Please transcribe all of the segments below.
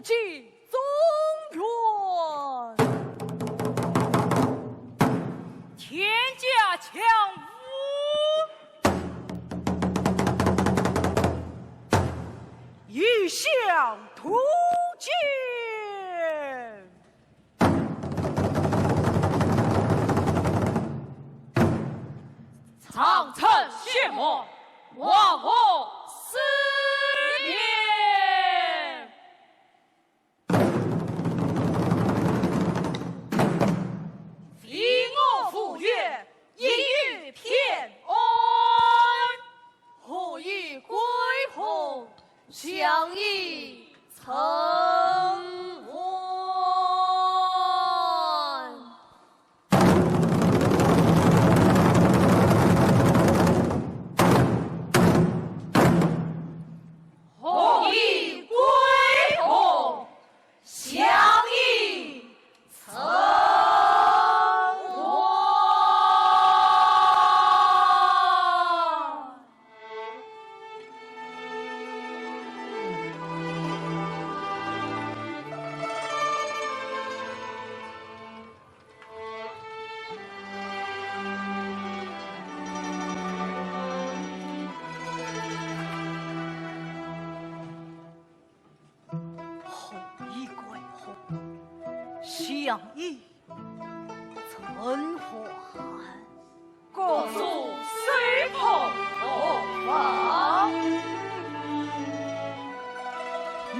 父亲宗元，天下强吴，一向突见。长城血脉，亡我四年。非我赴约，一语偏安。何以归鸿，相依成欢？何以归鸿，相依成欢？何以归鸿，相依成欢？各属随同何方？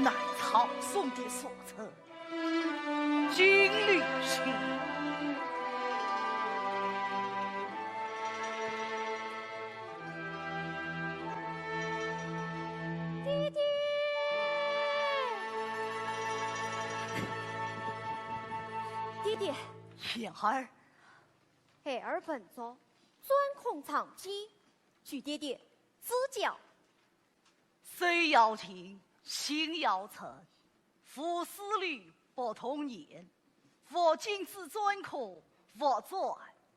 乃曹宋的所策，金缕行。弟弟，弟弟，燕儿，孩儿本着钻空藏机，据爹爹指教。虽要情，心要诚。夫思虑不同言，我今之专空，我转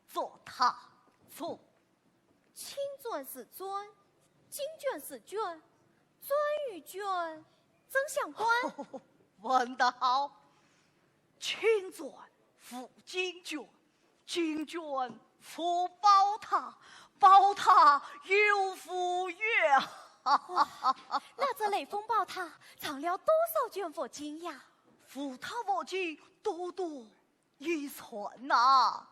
做他错。青砖是砖，金卷是卷，砖与卷怎相关？问得好，青砖复金卷，金卷复宝塔，宝塔又复月。那这雷锋宝塔藏了多少卷佛经呀？复塔佛经多多益存呐！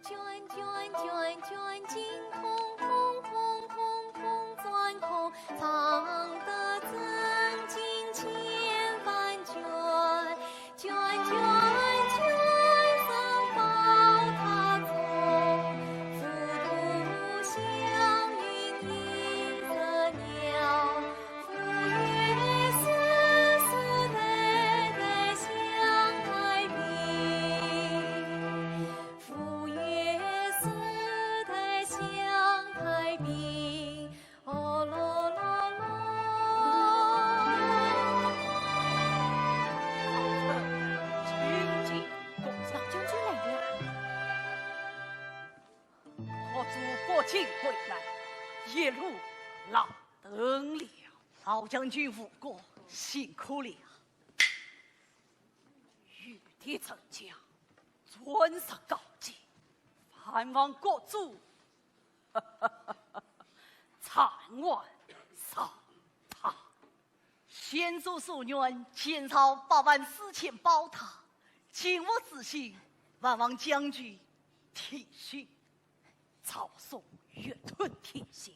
卷卷卷卷金空空空空空钻空，藏得真经千万卷，卷卷卷藏宝塔中，浮图祥云映着鸟，浮月世世代代享太平，浮月世代享太平，哦咯咯咯。请进，老将军来了。我主国庆回来，一路劳等了。老将军无过，辛苦了。玉帝丞相，尊上高见，盼望国主参万上塔。先祖所愿，前朝84000宝塔，今我之心，万望将军体恤。曹宋越吞天下，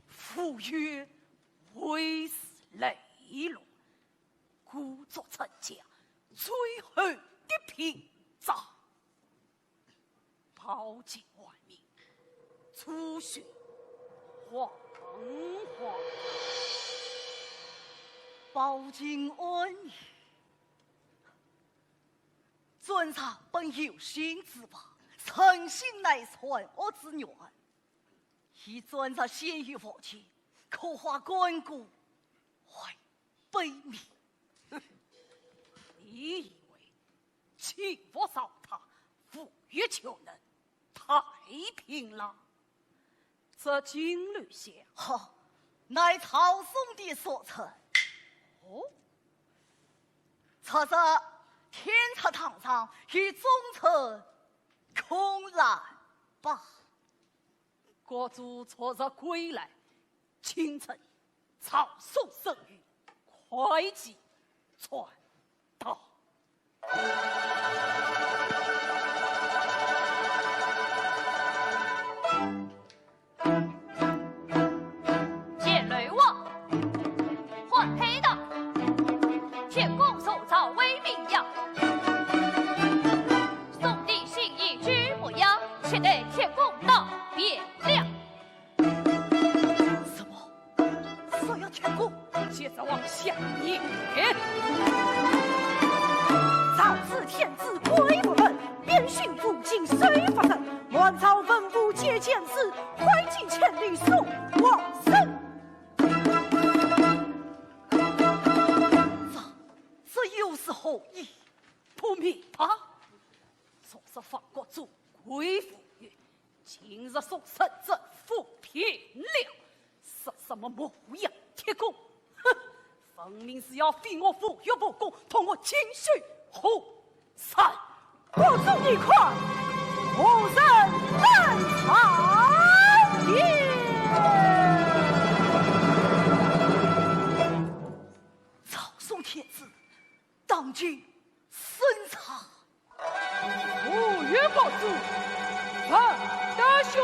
父曰威势雷龙，故作臣家，最后的屏障，保境万民，初学黄花，保境安逸。尊上本有心之望，诚心乃传我之愿。以尊上先于佛前，刻画关顾，为悲悯。你以为请佛扫塔，富裕就能太平了？这金缕香，好，乃曹嵩的所成。哦，此则天策堂上与忠臣空然罢。国主昨日归来，清晨草送圣谕，快即传到。见雷王，换配的天公手诏为名扬，送你心意之模样，且得天公到变量。什么？所有天公？接着往下念。早知天子归不分，边训附近虽发生，乱朝文武皆见事，快进千里送往生。这又是何意？不明白。昨日放国主归府曰，今日送圣政府平了，是什么模样？铁公，哼，分明是要废我府岳不公，同我清虚虎山。国主你快，吾人难藏也。曹嵩天子，当今审查。吾岳国主，范大兄。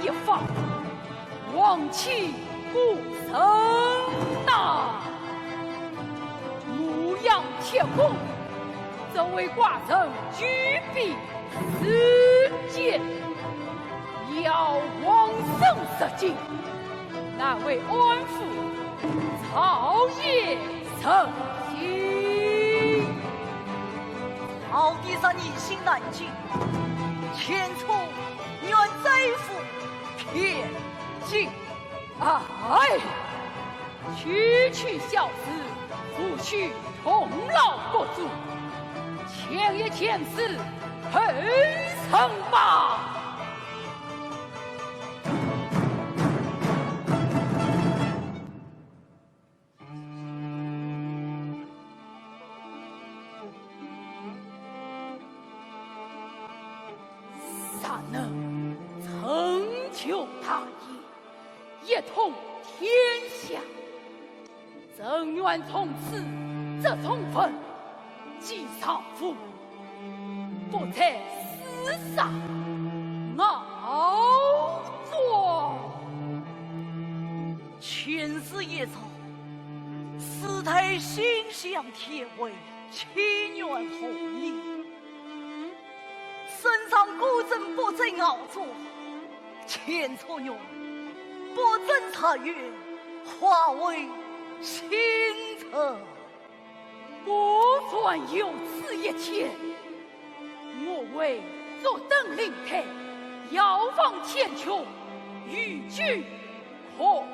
一方王气不曾纳，牧羊天公，这位寡人举笔私见，要往生射尽，乃为安抚朝野臣心。曹地上一心难尽，前出愿贼府偏进。哎，区区小事，不须同劳国主，前也前事，后成吧。三能成就大业，一统天下。朕愿从此这充分既上父，不在私上傲作。前世一朝，师太心向天为千元后裔，身上古镇不正傲作，前错用不正察觉，化为星辰。不算有此一切，我为坐等灵台，遥望千秋，欲拒空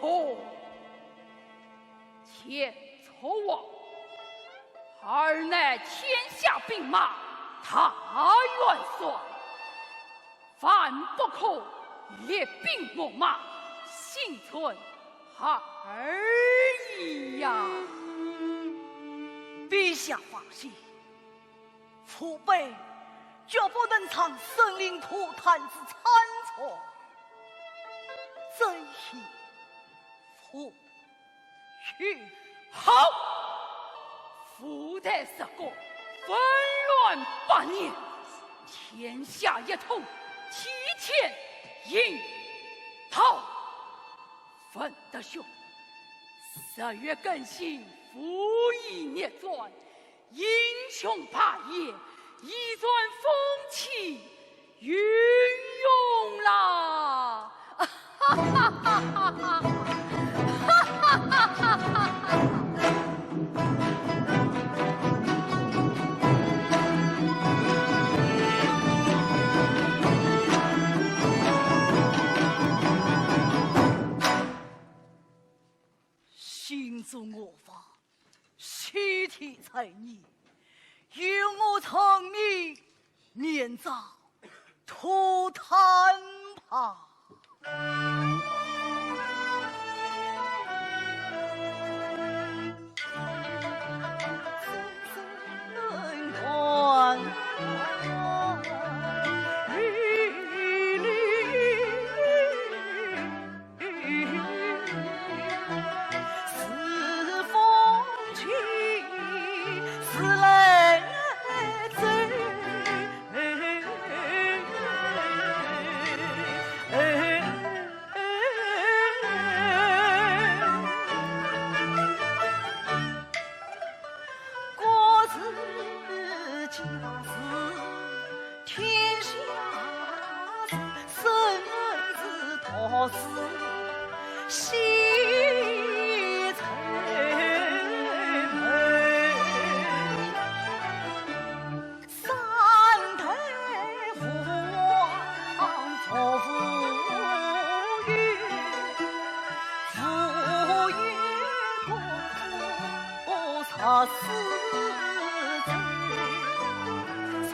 侯。前错王，尔乃天下兵马大元帅，凡不可列兵秣马，幸存而已呀。陛下放心，父辈绝不能藏生灵涂炭之参错，真系父去。好，父代十国，纷乱8年，天下一统，提前引讨。分德兄，10月更新《赋役列传》，英雄霸业，一转风气运用啦！哈哈哈哈哈！哈哈哈哈哈！民族我法，西体才艺，与我成你年早吐谈旁。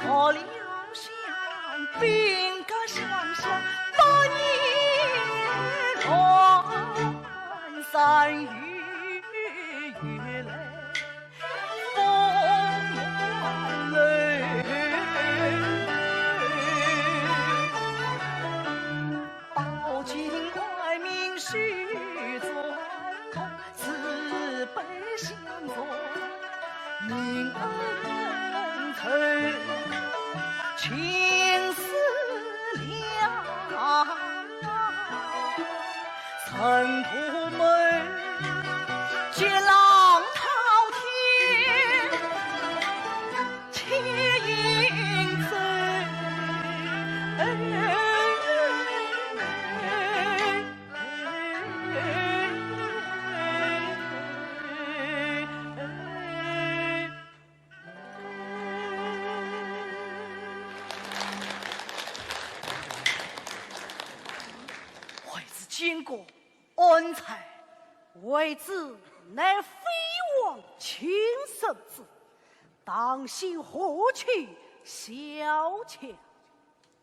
错了想，并个想想把你乱散雨月来风乱泪，报尽怪名须转空，慈悲相助明恩仇。情思量，曾图门结浪滔天，且应醉。经过安排，为子乃飞王亲生子，当心何去消遣？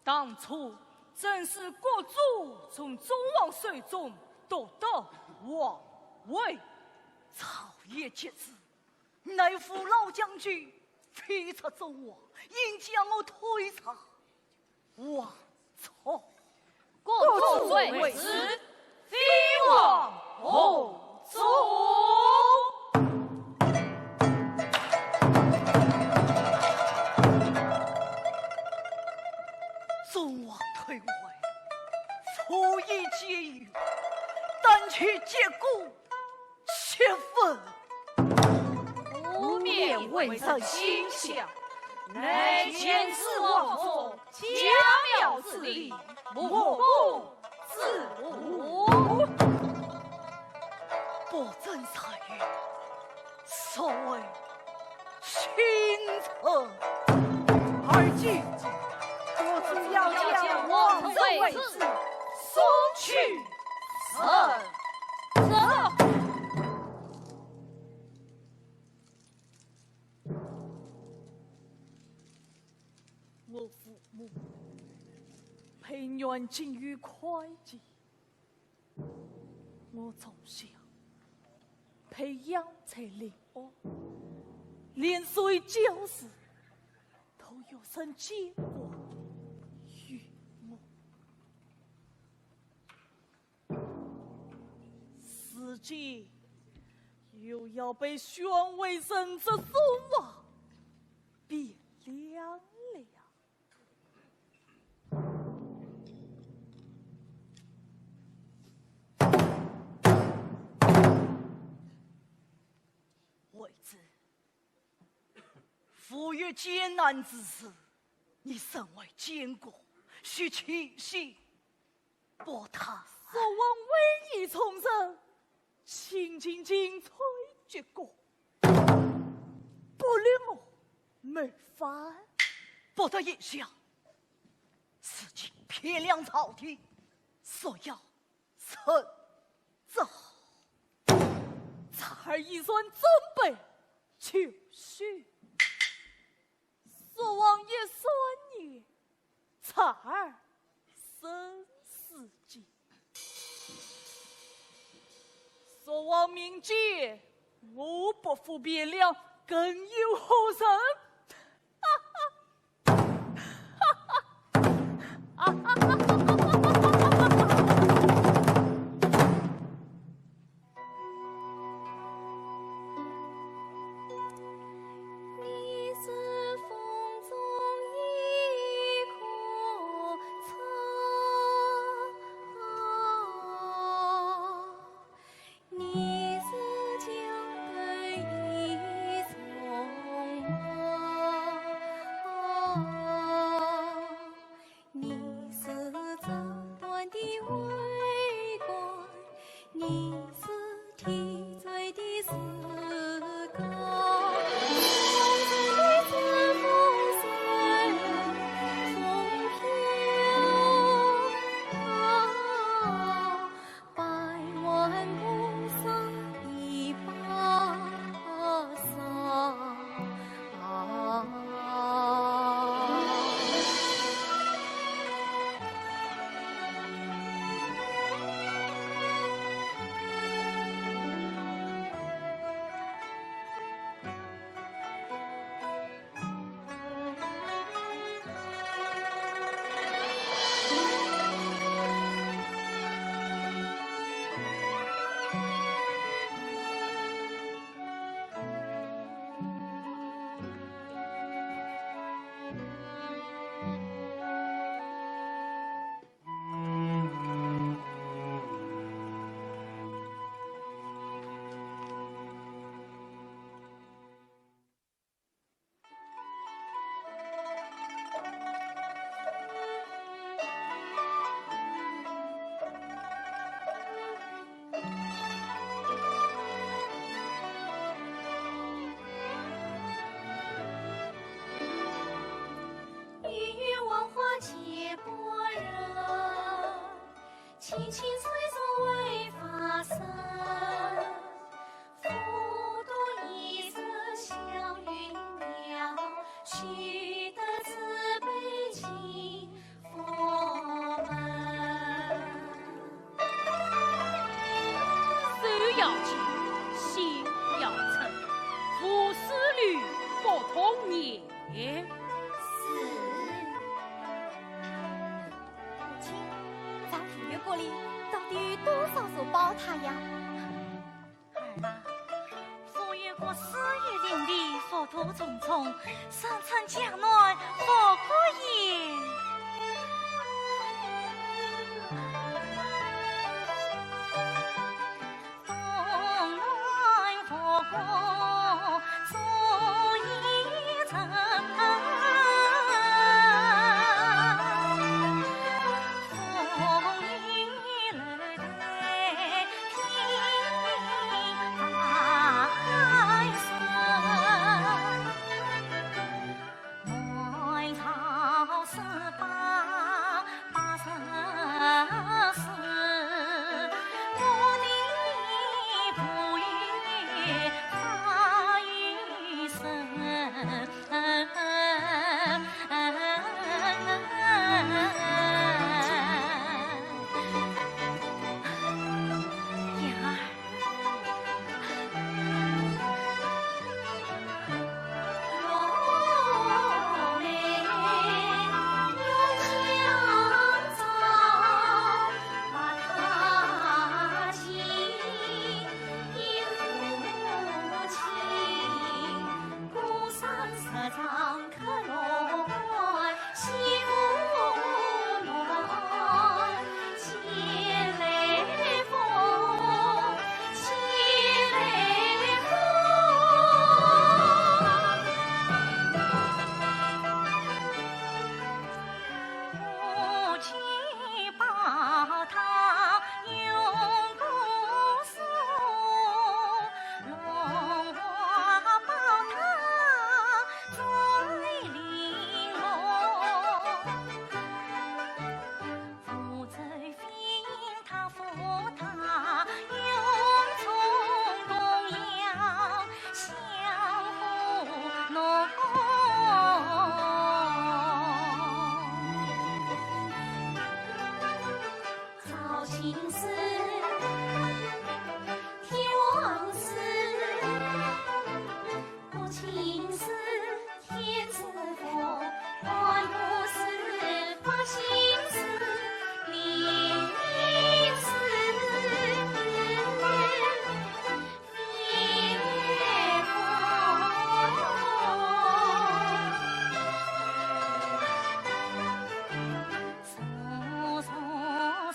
当初正是国主从周王手中夺得王位，朝野皆知，乃父老将军非出周王，应将我推查。王错。国主罪之，非王后主。众王退位，父以结余，但去结果7分。无面未曾心想，乃见此王座，家庙之礼，莫不自无。不争才语，所谓倾城。而今国主要将王的位置送去走。我父母陪远近于会计，我从小培养才灵活，连岁教时都有生结果与我，世界又要被宣为神之宗王，变凉了。为子父于艰难之时，你身为监国，须齐心博他所望委以重生，请尽尽催结果，不令我没法不得一想，此情偏凉朝廷，所要趁早才儿一算准备就绪。索王爷算你，才儿生死计。索王明鉴，我不服变了，更有何人？你是风中一棵草，你是江的一丛花，你是这段的围观，你是提嘴的石膏。青青翠竹为发生，复读一色祥云鸟，须得自备金佛门。手要紧，心要诚，夫思虑不同也。国里到底多少所宝塔呀？儿啊，佛越过4月林里，佛土重重，生辰江南佛过也。东南佛过足一层。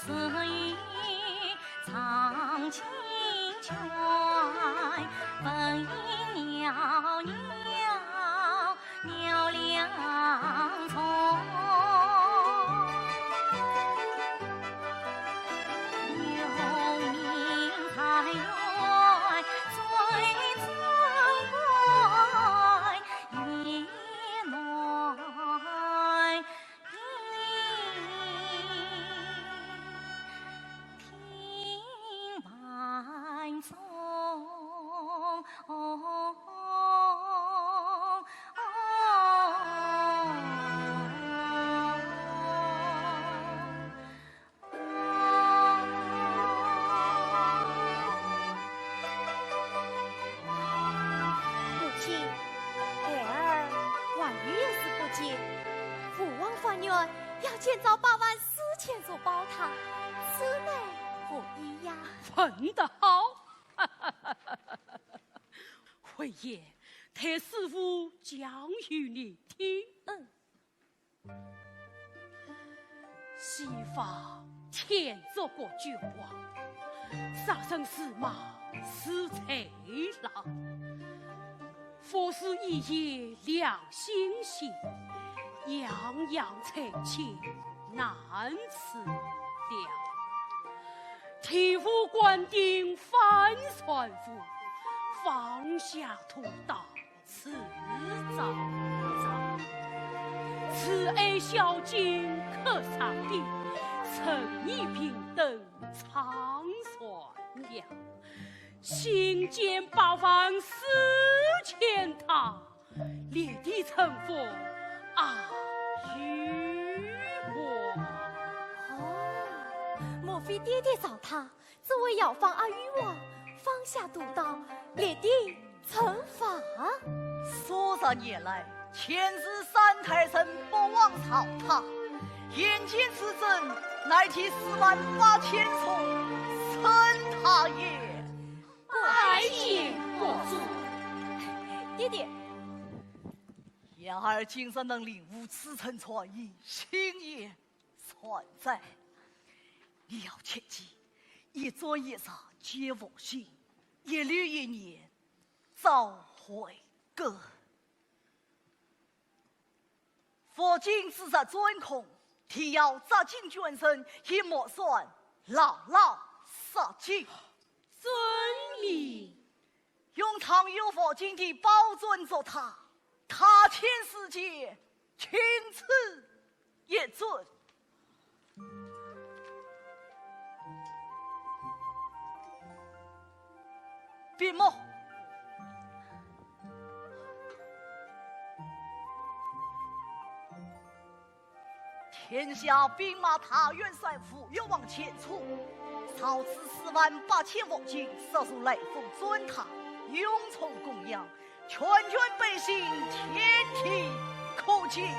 似雨藏清泉，本应袅袅袅两丛。有名才源最尊贵，也乃听满宗。母亲，孩儿望玉也是不见，父王发愿要建造84000座宝塔，此乃何意呀？问得好，慧爷，太师傅讲与你听。西方天作过君王，杀生司马是豺狼，佛是一夜两心心，样样才情难辞了。天父官定翻船夫，放下屠刀辞早早。慈爱孝敬可上帝，诚意平等长传了。心间八方4000塔，列地成佛啊与我。莫非爹爹造塔，只为要放阿育王放下屠刀，列地成法？数十年来，前世三太神不忘草塔，眼见此阵乃替48000重生塔也。拜见国主。爹爹，然而今生能领悟此层传意，心也存在。你要切记，一砖一石皆我心，一缕一念早悔歌。佛经自在尊孔，提要扎进捐身，也莫算老老杀尽。遵命。用常有佛经的宝尊做塔，塔前世界，钦此一尊。闭目。天下兵马塔元帅傅有往前出，操持48000佛经，射入雷锋尊塔，永从供养，全军百姓天体可见。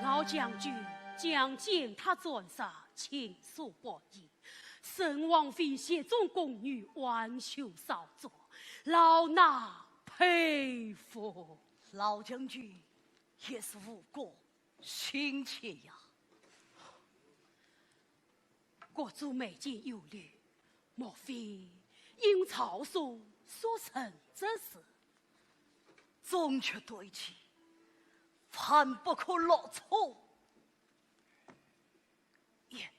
老将军将见他尊上倾诉不已，圣王妃协中宫女挽袖扫作，老衲佩服。老将军也是无过心切呀。国主眉间有虑，莫非因曹叔所成之事？总却对其凡不可落错，也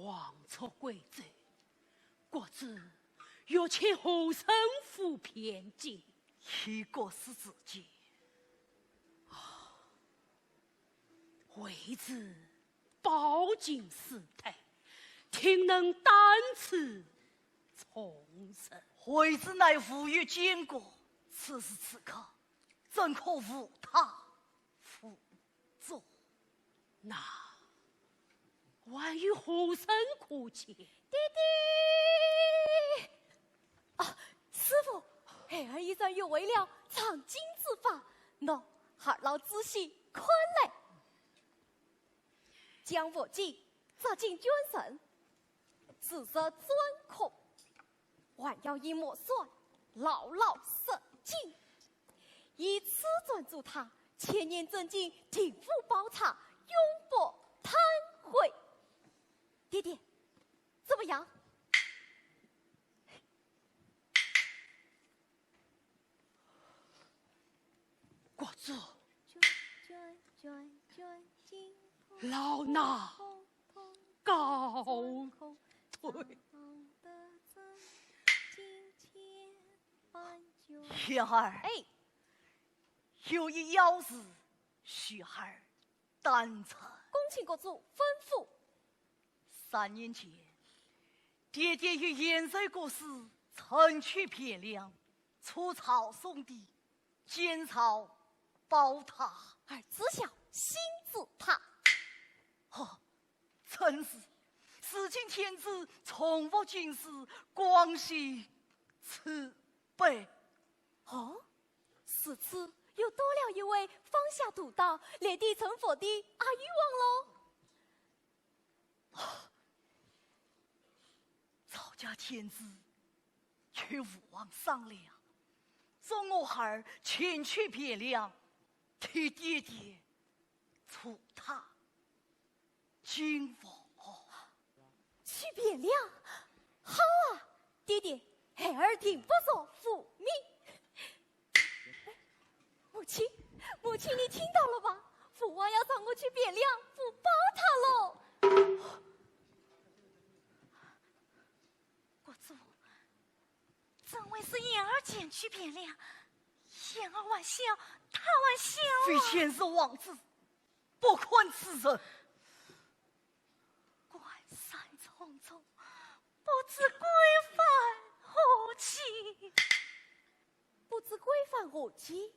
忘错规则，国子若欠后生负偏见，一个是自己。为子饱经死态，听能担此从生。为子乃父与监国，此时此刻，怎可无他辅佐？那万与后生哭泣。弟弟，啊，师傅，孩儿已算有为了藏经之法，喏，孩儿老仔细看来。将火计扎进卷绳，紫色钻孔，还要一抹蒜牢牢塞进，以此专住他，千年正经，挺腹包茶，永不贪悔。爹爹，怎么样？国子，卷进老衲告退。燕儿，哎，有一要事需孩儿担承。恭请国主吩咐。3年前，爹爹与燕帅国师曾去汴梁，出草送地，监草宝塔。儿子小心子他。真是世经天子，从不经世，广喜慈悲。此次又多了一位方下屠刀、烈地成佛的阿育王喽。曹家天子与武王商量，送我孩儿前去汴梁，替爹爹出塔金佛。去汴梁，好啊，爹爹，孩儿定不说负命。母亲，你听到了吧？父王要送我去汴梁赴宝塔喽。国主，怎会是燕儿前去汴梁？燕儿玩笑，他玩笑啊！非前是王子，不宽此人。关山重重，不知归返何期？不知归返何期？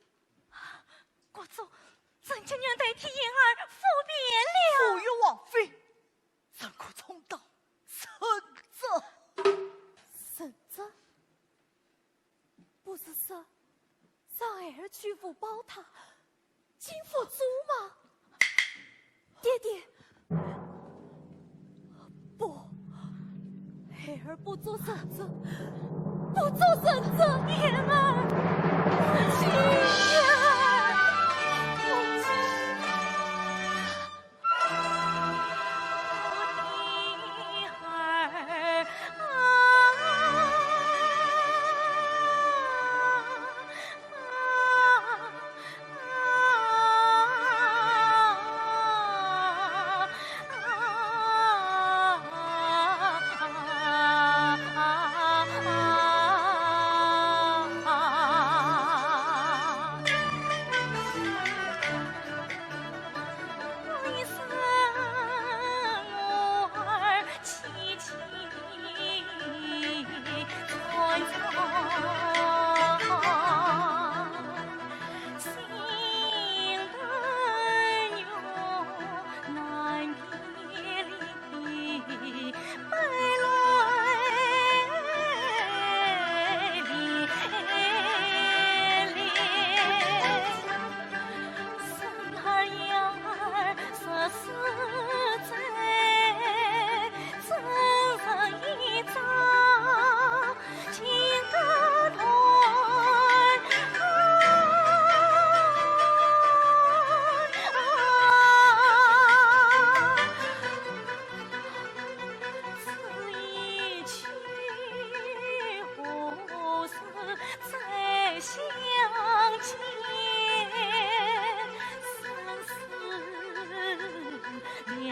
国主，朕就愿代替燕儿赴汴梁。父与王妃，怎可重蹈深辙？深圳，不是说让儿去赴宝塔金佛珠吗？爹爹，不，孩儿不做神者，不做神者。燕儿，母亲呀！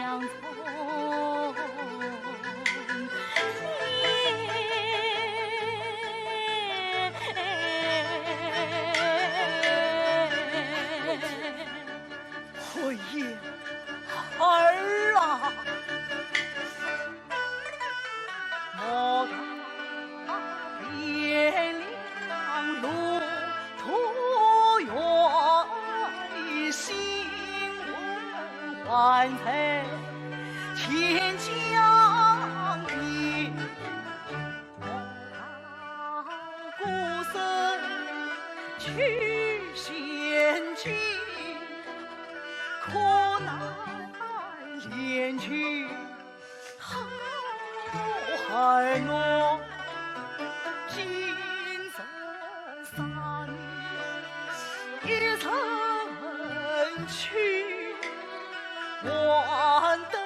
相从。站在天江边，古声去献君，可难连去好孩我今生三一程去，换得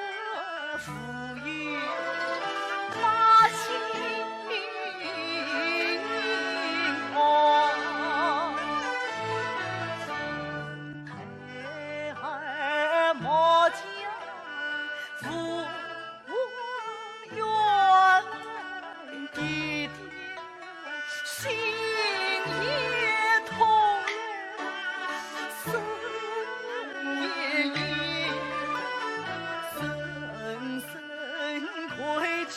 浮云那心哦，孩儿莫将父冤，弟弟心也痛，生也怨，深深愧惧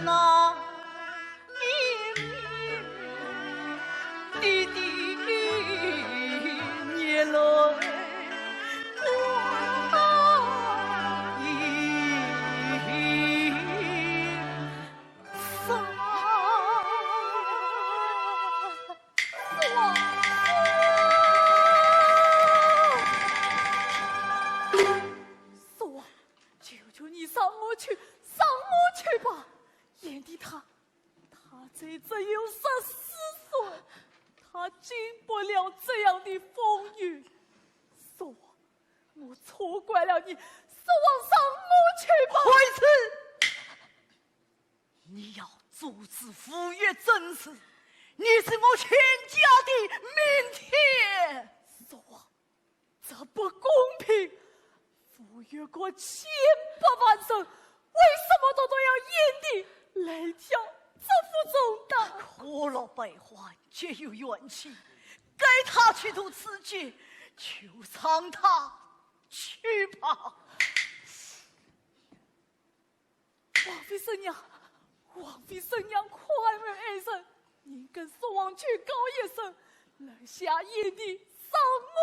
那年月，弟弟眼泪光阴洒。父王，求求你上我去，上我去吧！眼底他这只有14岁，他经不了这样的风雨。父王，我错怪了你，父王上我去吧！惠子，你要阻止傅月真事，你是我全家的明天。父王，这不公平！傅月过千百万生，为什么都要眼底来挑这副重担？可乐百欢，皆有怨气，该他去度此劫，就让他去吧。王妃婶娘，王妃婶娘，快门而生，您跟父王去告一声，来下眼底上我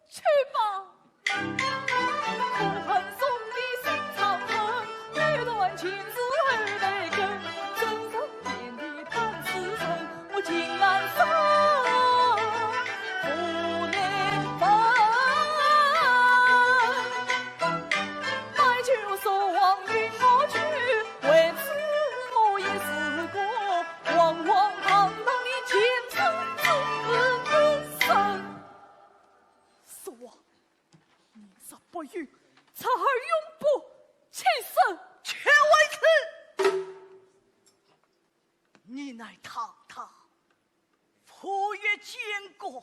去吧。恨送的心肠狠，一段情字后来根，真上眼底谈此生，我情难舍，不能分。买酒说往与我去，为此我也试过，往往堂堂的前程之生。父王，宁杀不语，才儿永不弃身。却为此，你乃堂堂傅月监国，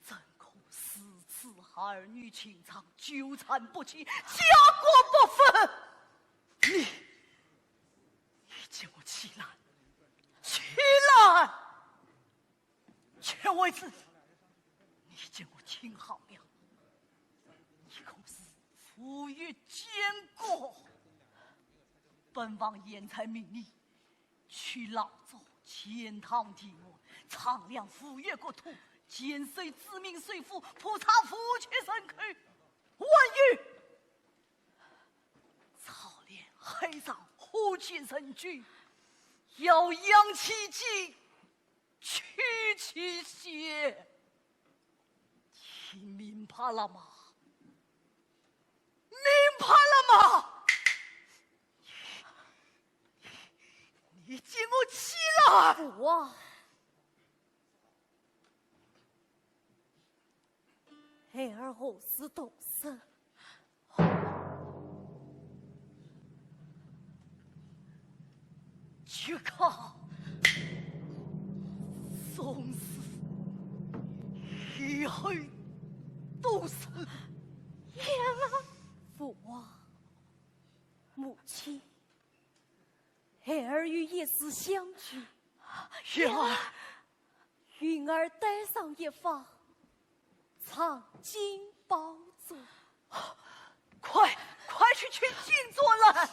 怎可私自儿女情长，纠缠不清，家国不分？你叫我起来，起来！却为此，你叫我听好了，你可是傅月监国。本王言才命你去老州钱塘地窝，丈量傅月国土，减税自命税赋，普查夫妻身躯。万一操练黑上虎气神驹，要扬其脊，去其血，听明白了吗？明白了吗？你叫我起来！父王，孩儿何时动身？去看宋氏一去都是言儿，父王，母亲，孩儿与叶氏相聚，言儿，云儿带上一方藏金宝座。快去金座来！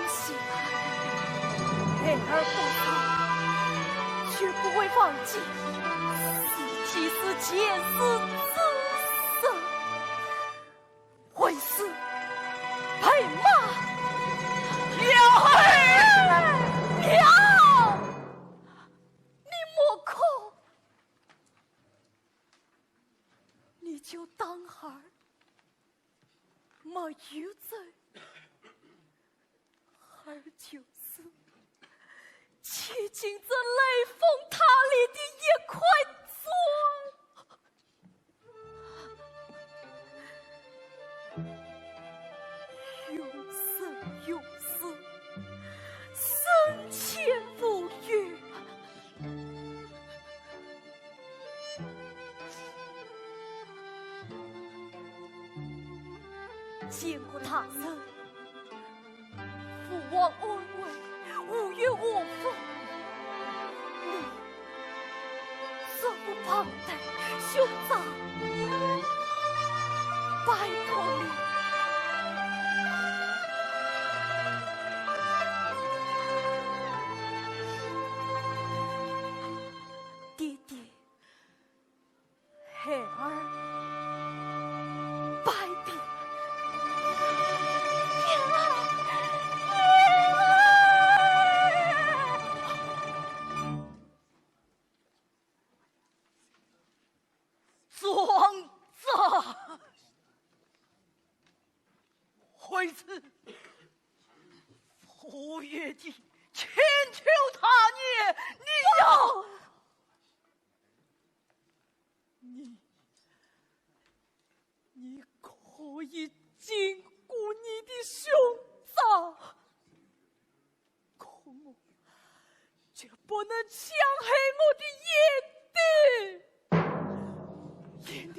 心，孩儿不死，绝不会放弃。死即是前世之生，会死陪马。娘，你莫哭，你就当孩儿没有罪，孩儿就是骑进这雷峰塔里的一块砖，永生永世，生前不渝。见过他人，父王安危，无怨无悔。你怎不旁待兄长？拜托你。爹爹，孩儿拜别。庄子，惠子，傅月的请求他也，你要你可以禁锢你的兄长，可我绝不能强害我的眼底。眼底，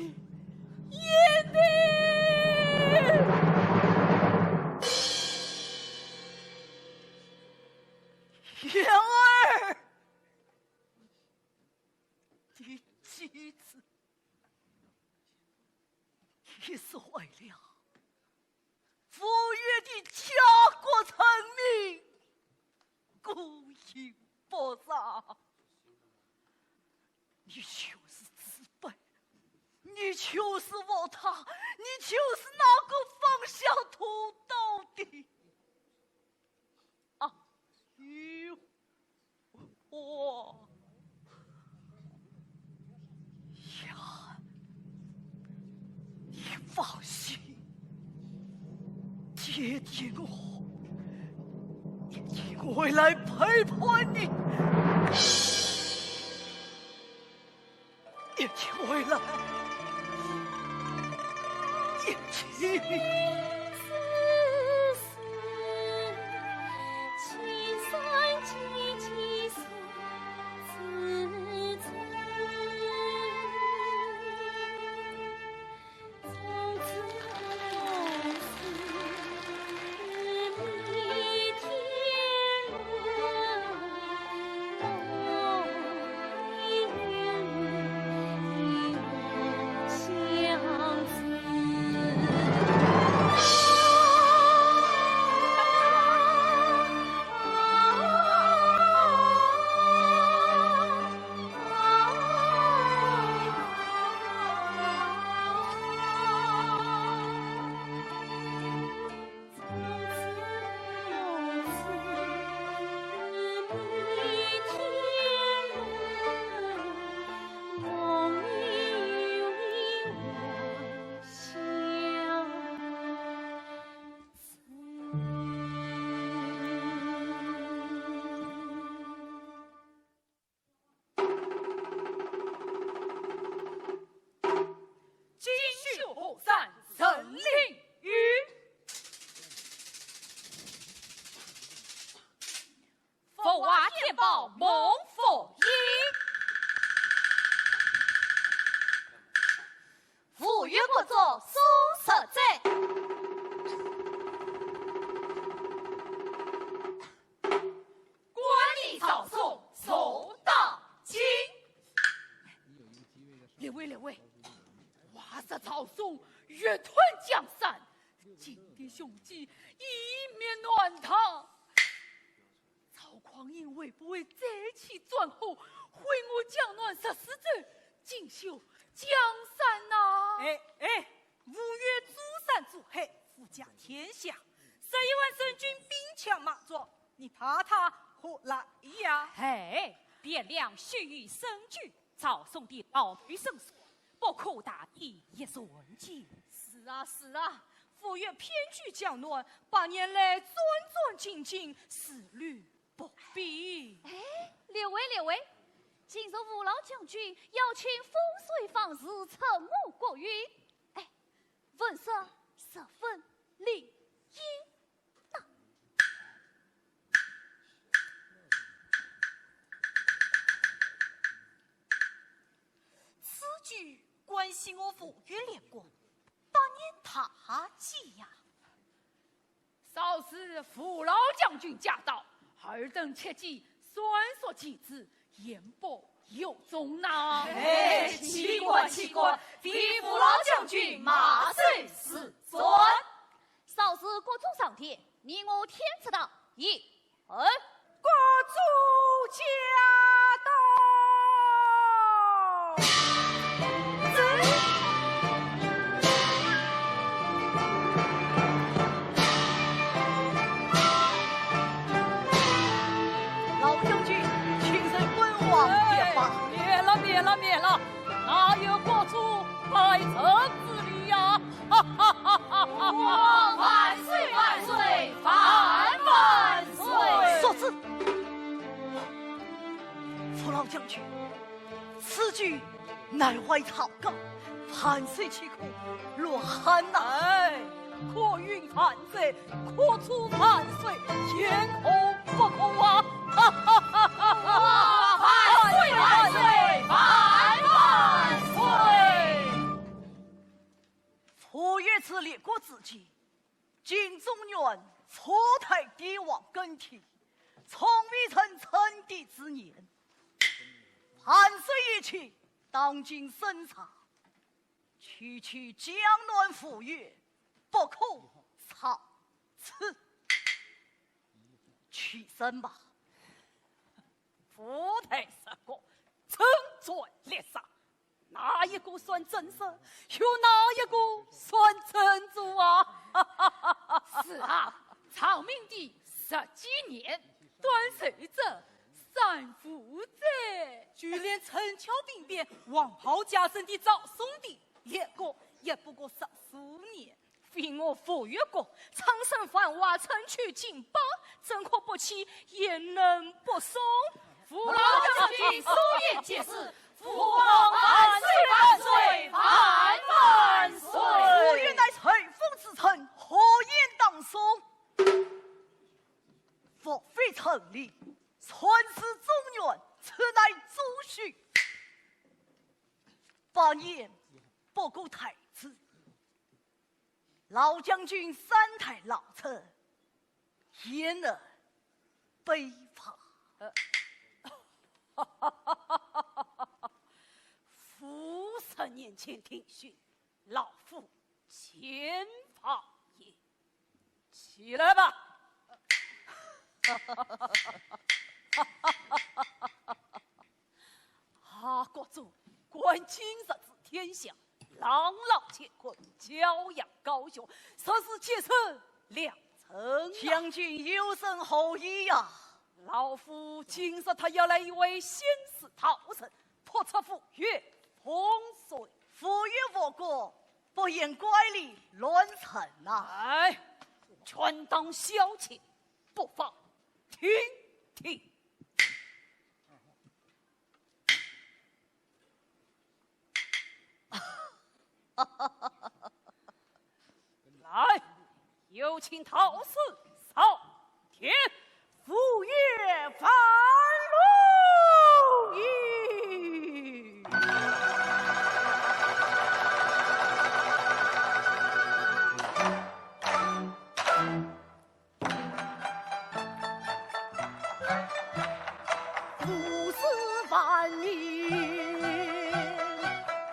元儿的妻子也是为了傅月的家国成民，孤影不杀。你就是自卑，你就是我他，你就是那个放下屠刀的啊！我呀，你放心，爹爹我会来陪伴你。也请回来，也请。列位，华沙草宋，越吞江山，今天雄鸡一面暖堂。况因为不为再起转后，毁我江南14州，锦绣江山呐！吾曰诸山诸海，富甲天下，11万神军兵强马壮，你怕他何来呀？汴梁须臾神举，赵宋的老女神说，不可大意也是问题。是啊，府岳偏居江南，8年来专专精精，思虑不必。列位，今日吴老将军要请风水方士陈我国语，问声十分礼应当。此举关系我府岳列国，8年他计呀。稍时父老将军驾到，尔等切记酸说其子，言不有终呐！奇怪，弟父老将军马遂死尊。稍时国主上殿，你我天赐道一国主驾到。老将军，请随本王便罢。灭了，哪有国主拜臣之礼呀？万岁，万岁！说子，父老将军，此举乃怀草稿，判谁其苦，若汉呐！可允犯罪，可处犯罪，天空不可啊！万岁！府岳此列国之际，今中原错太帝王更替，从未曾称帝之年，判谁一起，当今审查，区江南府岳，不可草此。起身吧。福台十国，称在列上，哪一个算正神？有哪一个算真主啊？是啊，长命的10几年，断水者3伏者，就连陈桥兵变、王袍加身的赵宋帝列国，也不过15年。非我府岳国，苍生繁华，城区劲爆，怎可不起，也能不送？父老将军苏言解释，父王万岁！府岳乃垂风之臣，何言当送？莫非成立，传世中原，此乃祖训。8年不顾太子。老将军3台老臣，言而卑怕。50年前听训，老夫前怕也。起来吧。国主，观今日之天下，朗朗乾坤，骄阳高雄，实是切身良臣。将军有甚厚意呀？老夫今日他要来一位仙士逃生，破出府岳风水。府岳我国，不言怪力乱臣呐！全当消遣，不妨听听。来，有请陶氏少天府岳翻录仪。50万年，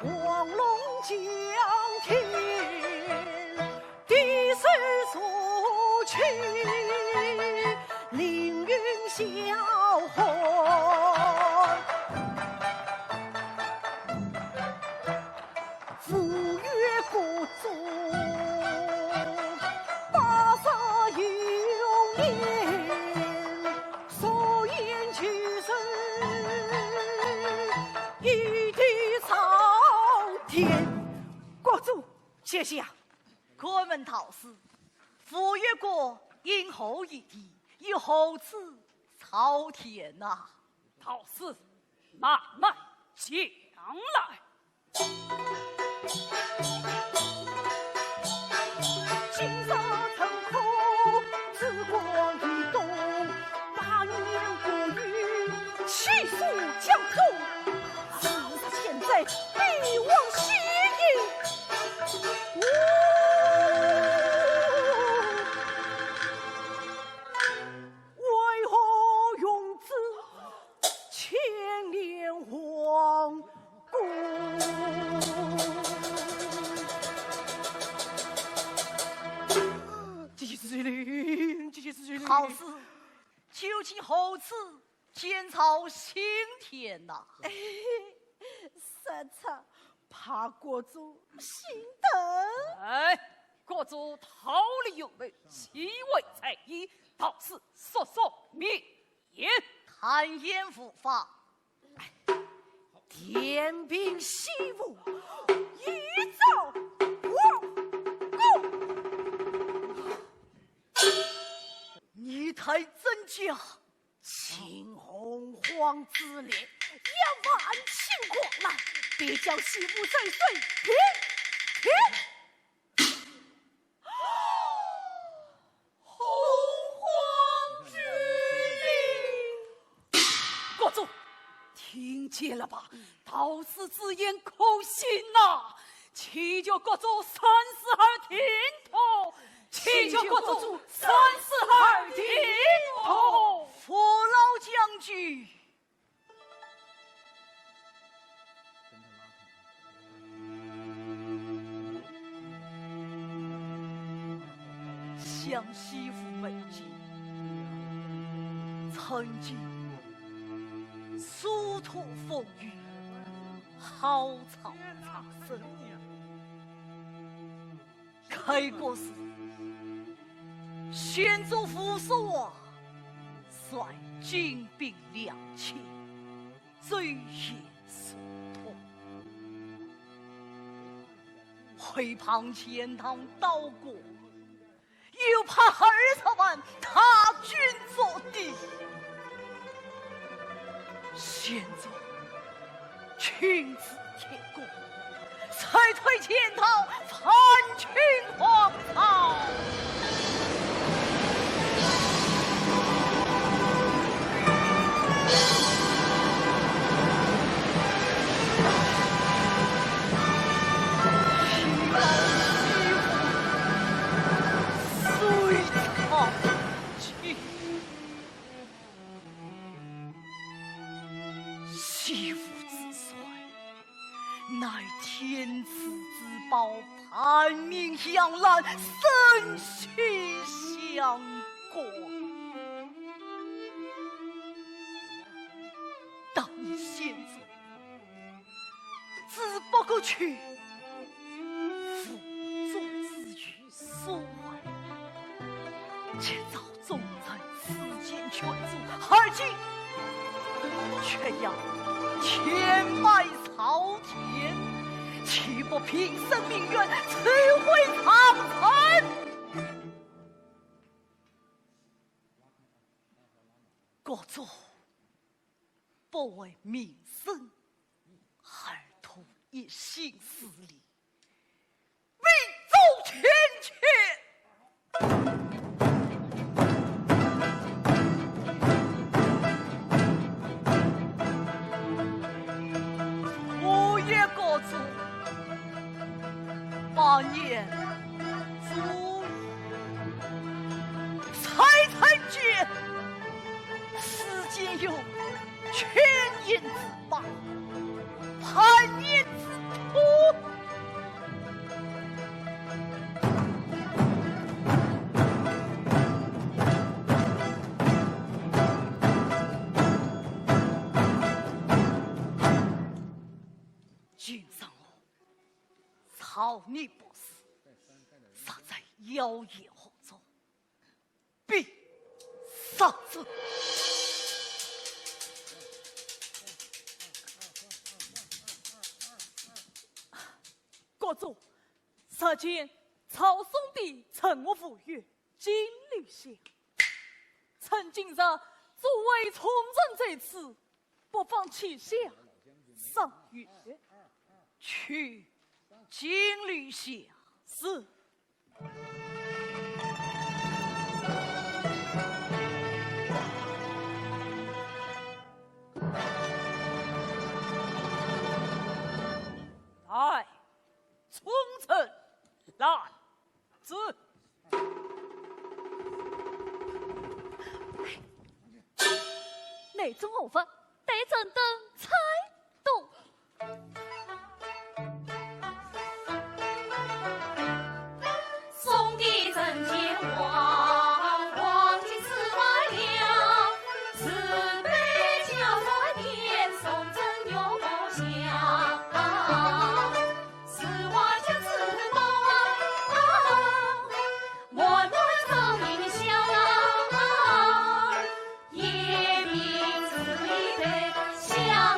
黄龙江天，地势所趋，凌云霄殿下，官门讨事，傅越国因侯一地，以后赐朝天呐、讨事慢慢讲来。金沙城后，紫光一动，8年过余，气数将终。自现在必往西矣。为何用之千年皇好事，求其后赐天朝新天呐、三场怕国主心疼。哎，国主桃李有为，其位才艺，讨事速速灭言。谗言伏法，天兵西武，一奏我你太真假！秦红皇之烈，也万顷过来，别将西部岁岁平。洪荒之力，国主听见了吧？道士之言可信呐！祈求国主32听从，祈求国主32听从。父老将军，湘西府美景，曾经殊途风雨，好草苍生。开国时，宣祖父说率精兵2000，追野速通，会旁钱塘岛国，又怕20万他军作敌。宣祖亲自铁骨，才退潜逃，反清皇朝。西府之帅，乃天赐之宝，叛民向蓝，生息相国。当你先祖自不过去，父宗之欲所为，且遭众臣私奸劝阻，而今却要天埋朝天，岂不平生命愿，摧毁长城？国主不为民生，而图一心私利，命走天阙。8年足才觉世间有权言之霸，叛逆之徒。君上我草拟不死，撒在妖言惑众，必杀之。国主杀见曹嵩的陈我府岳金律相，趁今日诸位从政在此，不妨起下上月。去金律相。是。来，从臣来此。内中偶发，得怎等猜度？宋帝曾见王君此来了，慈悲交在念，宋真有梦想。此话将自保，万万苍云响。夜明此一杯，向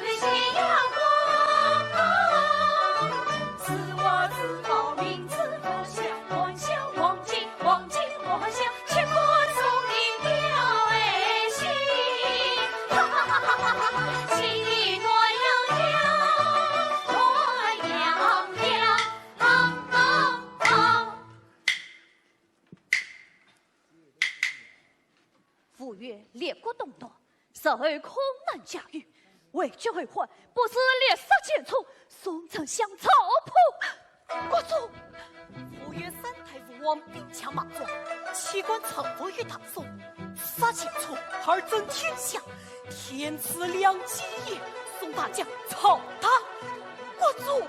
日斜阳光。此话自保，名字好像幻想，忘记幻想，乾坤送你表爱心，哈哈哈哈哈哈，心里暖洋洋，暖洋洋，府岳列国动荡，社会空难驾驭，为救为患，不是猎杀剑出，宋丞相草铺。国主，府岳三太傅王兵强马壮，七官藏伏于唐宋，杀剑出，而争天下，天赐良机也。宋大将草他，国主。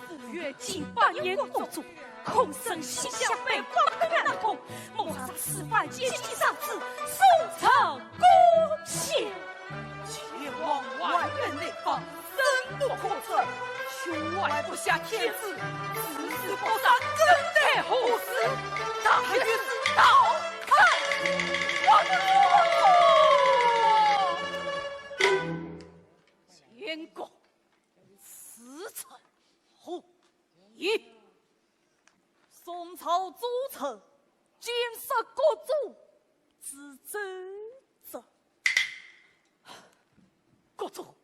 府岳近半年国主。空生心下被光难空，谋杀失败，奸计上次，宋朝攻陷，前往万人内方，生不可测，胸怀不下天子，自死不杀，真乃何事？大约是倒看前公此臣后也。宋朝诸臣监杀国主之罪者，国主，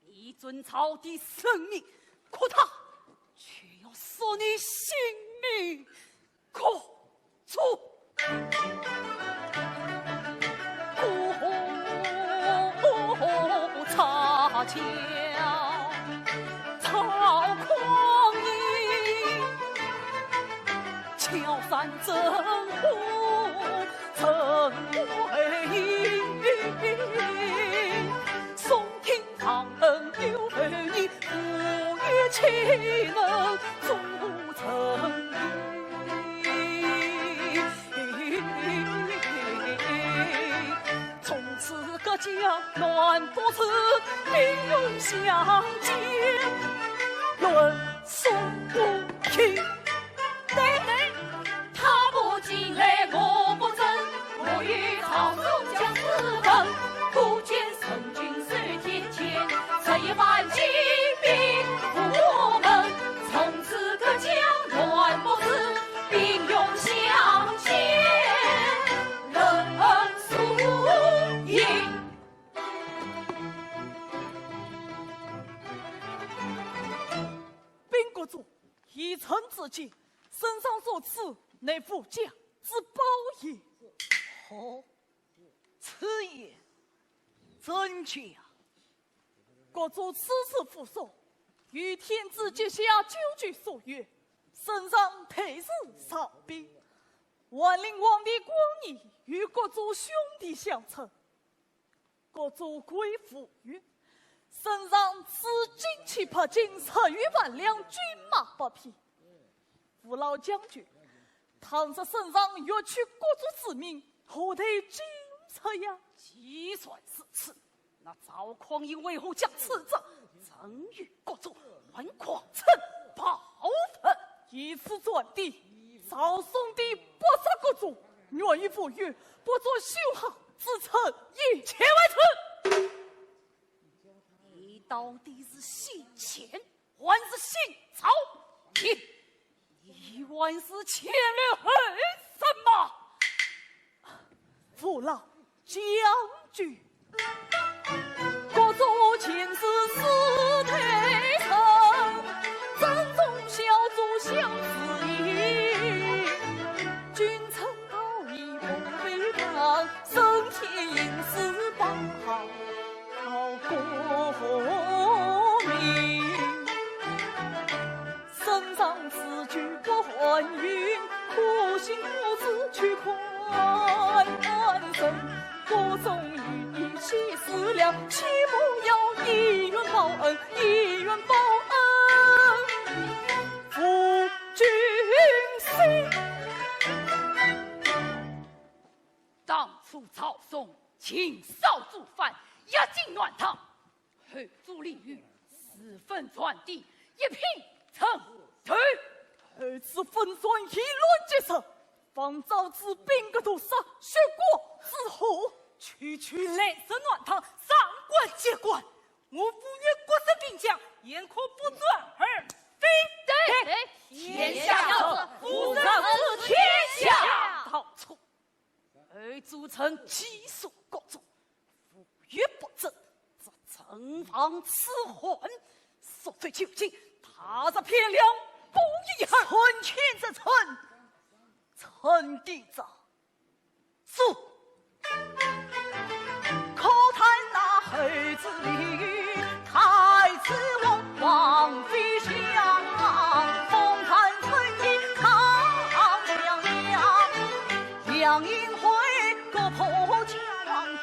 你尊朝的圣命，可他却要索你性命，国主。插桥曹匡胤，桥山征户曾为宋廷堂恩有你，府岳岂能铸成从此各家乱多次，兵戎相见，论宋不平。他不进来我不争，我与曹嵩将私奔，不见圣君随天前，谁犯机兵我们，从此各将乱不死，兵戎相见，人输赢。兵国主以臣之计，身上所赐乃副将之宝也。哦，此言真假？国主此次复仇，与天子结下9句所约，身上配饰少兵。万灵王的光义与国主兄弟相称，国主归府岳，身上赐金器帕金10余万两军马不匹。父老将军，倘若身上约取国主之命，何得金策呀？既算是此，那赵匡胤为何将此者赠与国主，还况臣报愤？以此转地，赵宋帝不杀国主，愿与府岳不做修好之臣也。且为此，你到底是信钱还是信朝廷？一万是前了恨什么？父老将军，国主前世死太曾，正中小主相思意，君臣道义不为难，生天应是报国民。身上此句不还云，苦心苦志去宽生。歌颂与你起思量，岂不要一元报恩，一元报恩，夫君心。当初曹嵩请少主犯，押进暖堂，后主李煜私分传递，一品成推。儿子分算议论结社，方招致兵戈屠杀，血过之后，区区来生暖堂，上官接官，我不愿国士兵将，焉可不转而非？对，天下者，夫人治天下。到处，而主臣其所各种，夫曰不正，则城防此患，所罪究竟，他日偏良不遗憾。存天之臣，臣弟者，速可叹那后之礼，太子王妃相，风谈春意康相娘，杨银辉各破江，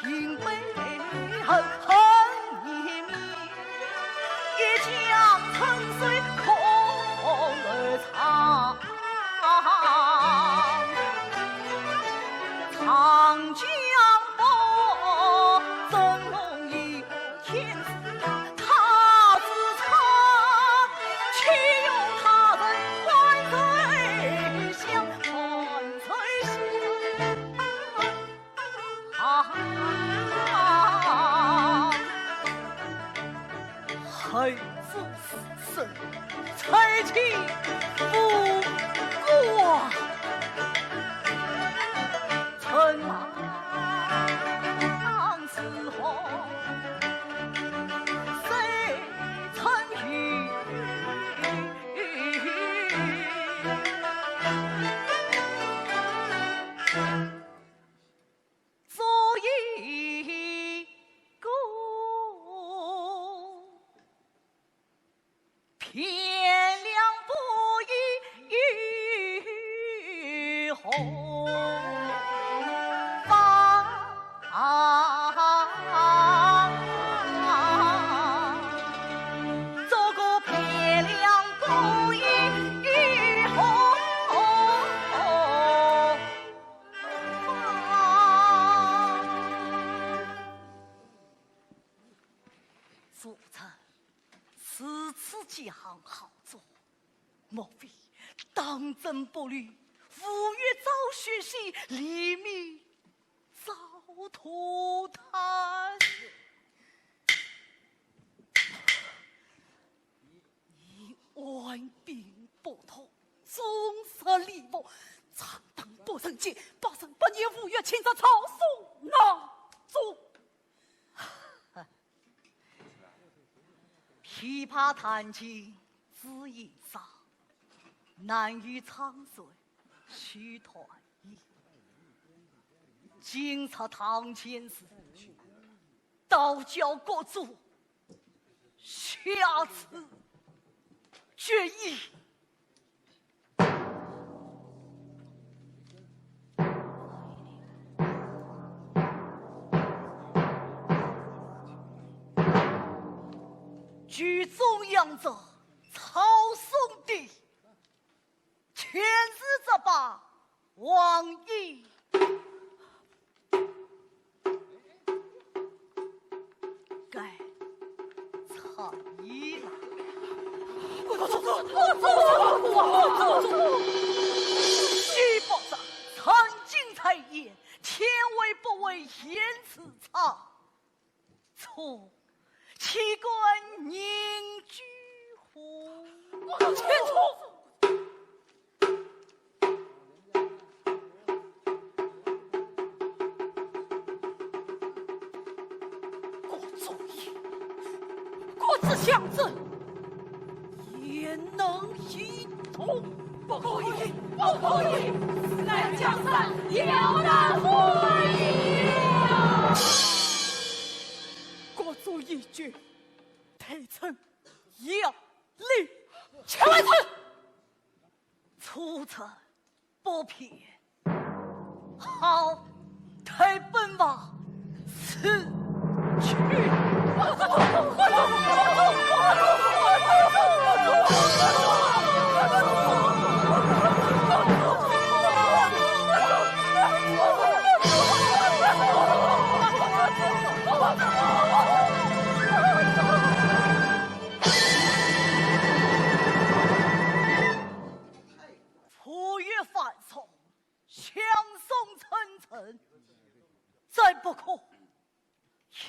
因为恨一灭，一将沉睡空而藏。长江波，怎能有天子？他自长，岂有他人万岁相，万岁相。恨父死生，才情不过。臣忙死后，谁曾遇？做一个天亮不以后。做个漂亮不以后，主臣此次几行好做，莫非当真不虑夫曰早学习，黎明早脱胎？你万病不痛，终身立我，常当不成节，八生8年5月亲自曹嵩囊中。琵琶弹琴知音伤，难与长水须团圆。今察堂前事，倒教国主下次决议。居中央者曹嵩弟，前日这把王毅。该参议了。徐伯长曾经才言，天为不为言辞长，错岂管凝聚乎？前出作业，各自相争，也能一同。不可以，不可以！此乃江山，有难回呀！各族义军，推臣要令，前来臣，出臣不偏。好，推本王死去。普越反宋，强宋称臣，再不可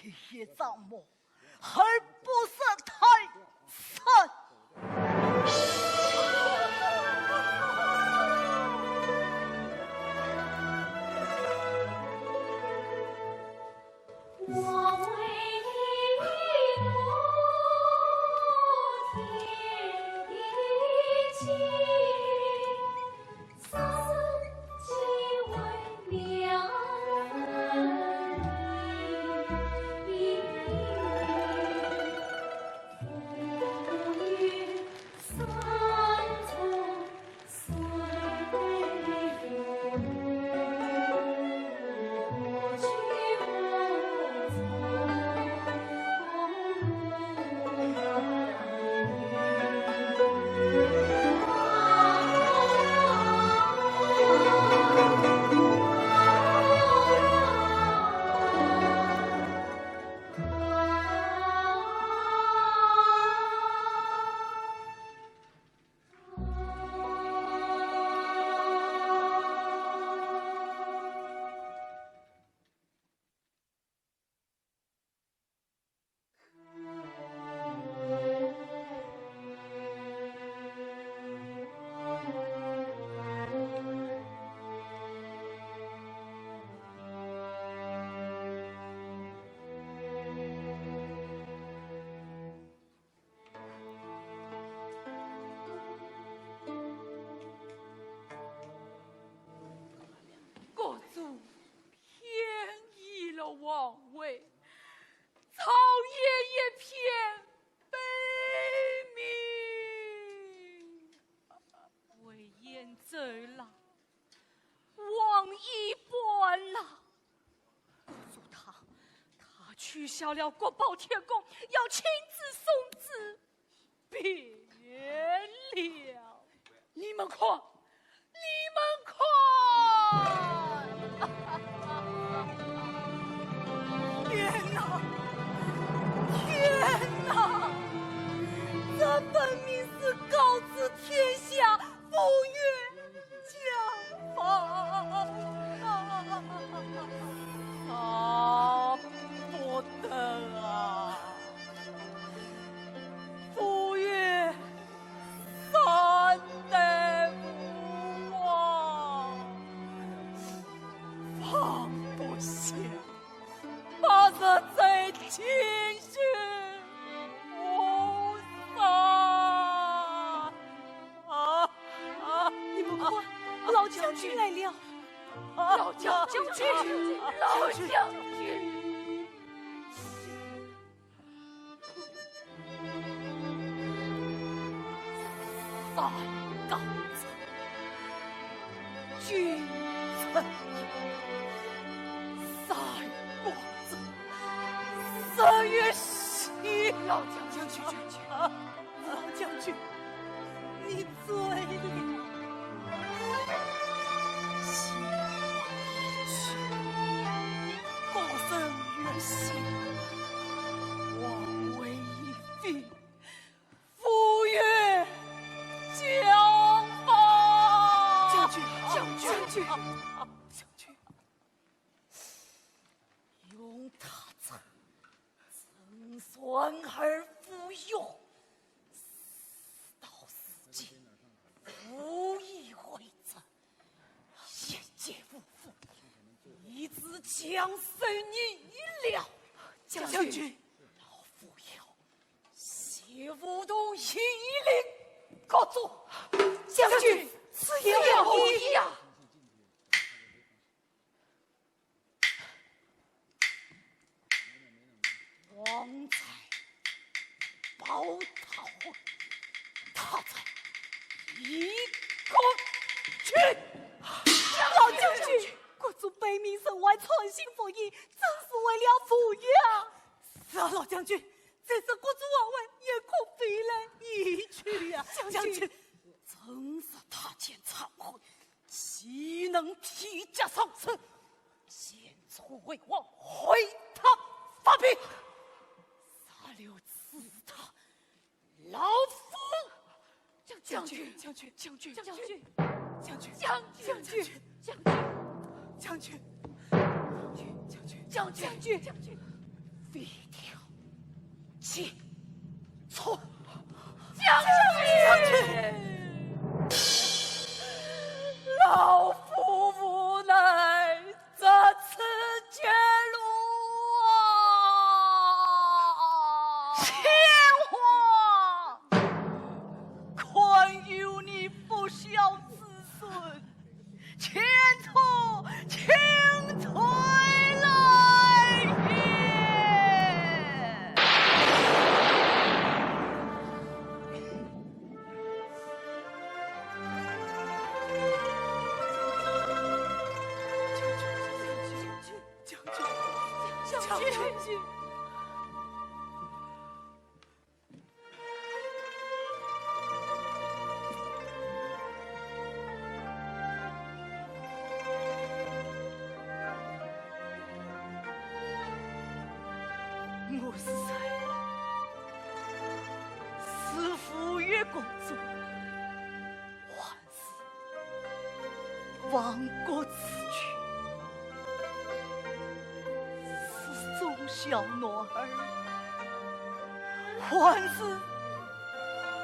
一叶障目，而不是太甚。我为你落天地情，三生即为两分离。风雨三重随风，我去我各族偏移了王位，朝野也偏悲悯。魏延走了，王毅搬了，各族他取消了国宝天宫，要亲自送旨，别了。你们看，你们看。天哪！天哪！这本命是告知天下，赴约将法。啊，不得啊！赴约三代无望，放不下。把这贼情绪无杀！你们快，老将军来了！老将军，老将军！三告子，君臣三国子，3月10日，老将军，老将军，你醉了。西王一去，高声越心，王位一废，赴约将法。将军，用他曾算而复用，到死尽，无以为真。现皆无父，一子将生你了。将军，铁府中一令各座，将军此言有意呀。王才宝塔会，他在一个去。老将军，国主北冥城外传信佛音，正是为了抚育啊！是啊，老将军，这次国主王位也可飞来一去呀！将军，真是他见忏悔，岂能披甲上阵？先出魏王回他发兵，杀了此他老夫。将军，将军，将军，将军，将军，将军，将军，将军，将军，将军，飞条起错，将军，老夫无奈，这次绝路啊！天皇，宽宥你不孝子孙，前途请退来也。将军。我是谁？是抚越公主，还是亡国之君？是忠孝男儿，还是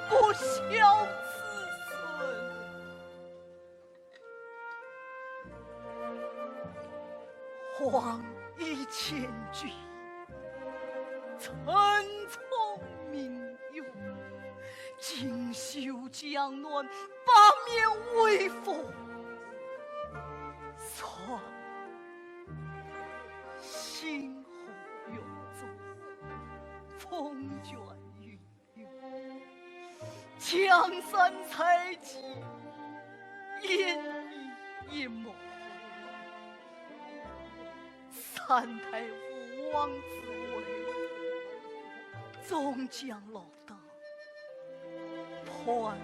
不孝子孙？皇以前君。臣从明勇，锦绣江南，八面威风，创星火永宗，风卷云涌，江山采集，烟雨一抹，三太傅王子维。终将落得盼望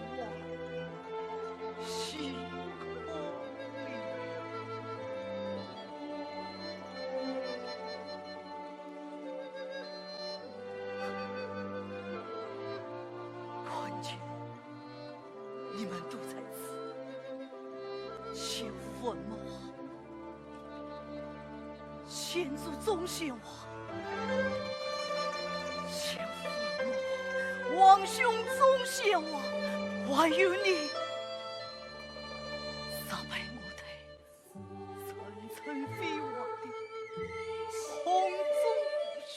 虚空里。看见你们都在此，请问我，先祖宗先王。王兄宗先王，还有你，杀败我的层层飞往的空中无兄。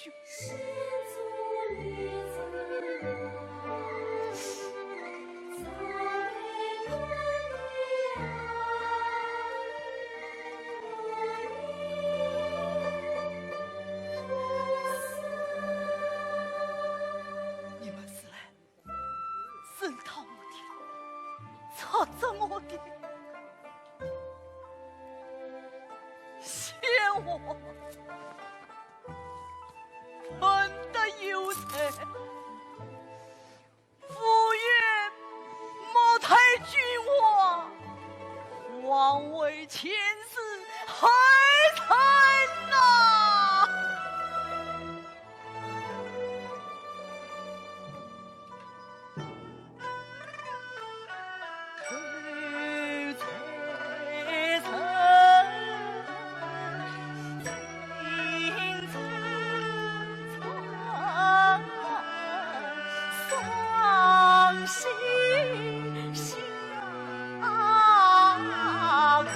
声讨我的，插着我的，嫌我喷得有才，赴约莫太君王，王位前世害惨呐！心下跪。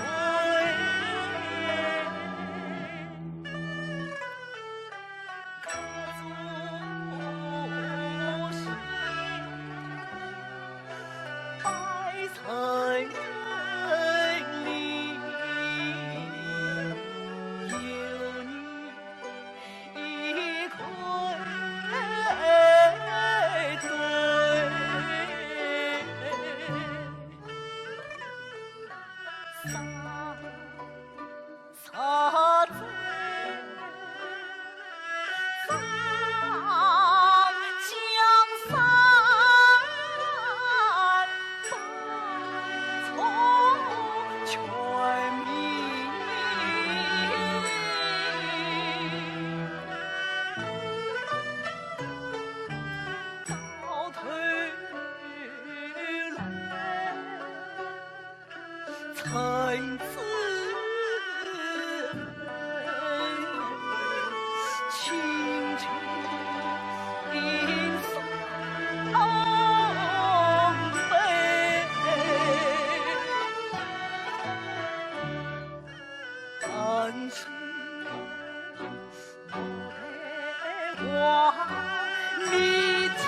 青青松飞，但是我你今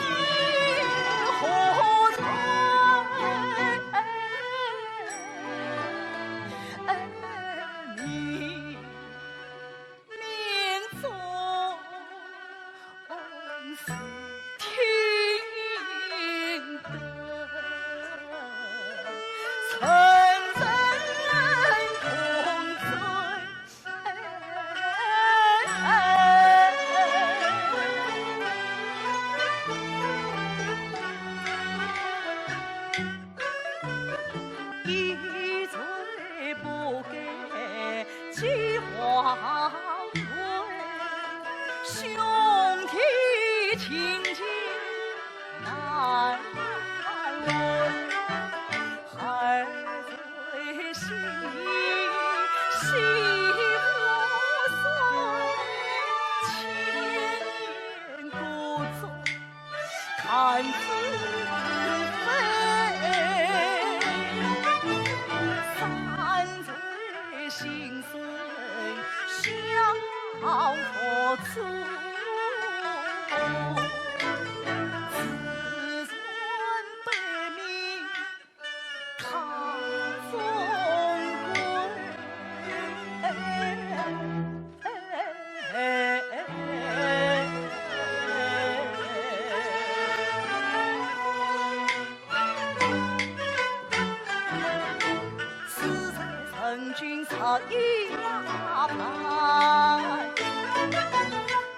何在？你命中是听得曾人同醉，一醉不给几黄昏，兄弟情结难论，孩醉心系我孙，千年故作看自非，三醉心碎相何处？自尊对命他终归。此在曾经差一大半，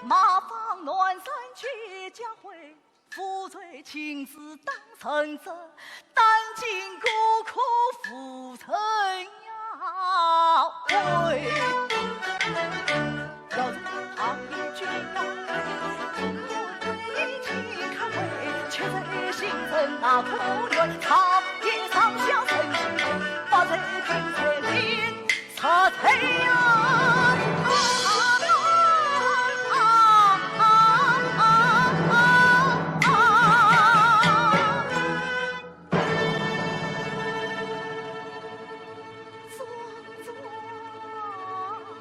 马放乱山去家回，负罪亲自当成责，担尽孤苦浮沉呀喂。要是他一句一起看回，却在心中那苦泪，长夜上下曾经把这平水林擦黑呀。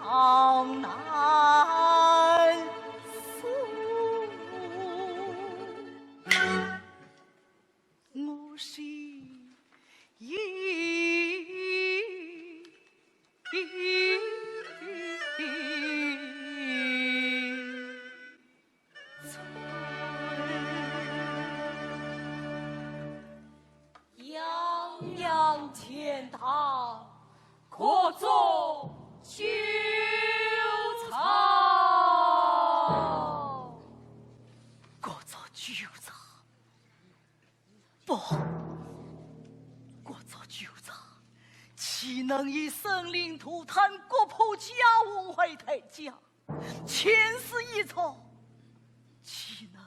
壮难诉，我心泱泱天堂，可作秋草。过做酒茶，不，过做酒茶，岂能以生灵涂炭，国破家亡怀太家？前世一错，岂能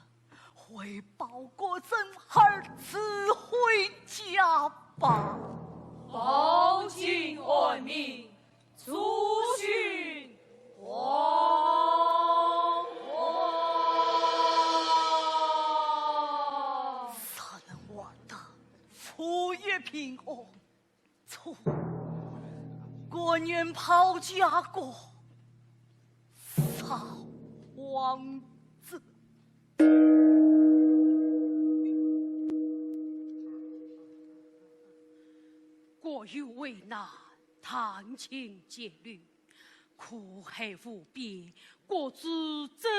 回报国珍儿自回家吧？报尽安民，祖训皇皇。杀人亡的父业平安，错官员抛家国，杀王子。国有危难，探亲结旅，苦海无边，国之珍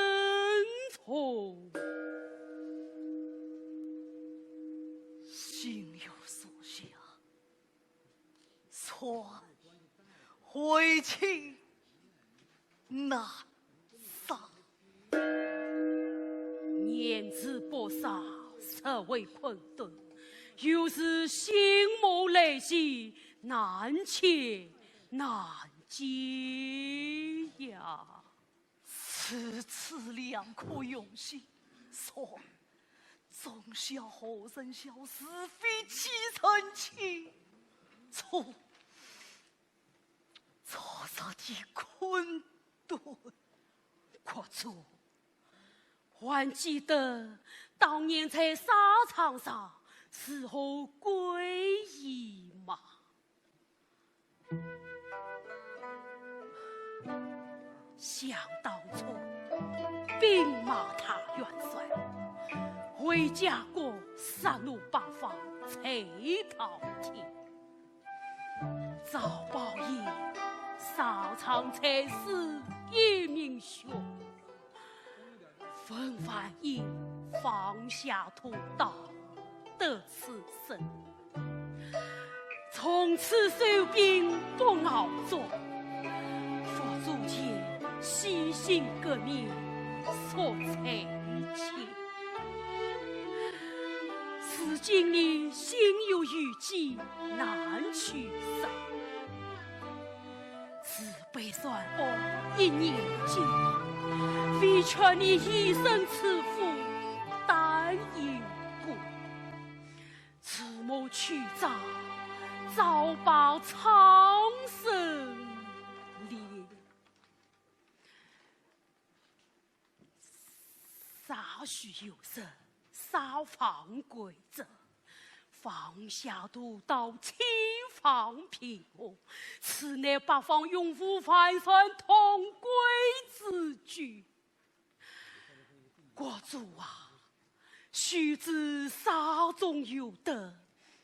重。心有所想，错回情难杀。年子不少，社会困顿，又是心谋累兮，难切难解呀。此次良苦用心，说忠孝后生孝，是非其成亲。错杀的困顿，国主，还记得当年在沙场上是何归依吗？想当初，兵马塔元帅回家过杀戮八方，贼逃天。赵宝义沙场才死一名兄，冯范英放下屠刀得此生，从此收兵不熬做，佛祖前洗心革面，所采一切。此今你心有余悸，难取舍。此辈算我一念间，为劝你以身赐父，单应故。此谋去诈，早报苍生烈。稍许有色，稍放规则，放下屠刀，轻放平和，此乃八方拥护翻算同归之举。国主啊，须知沙中有德，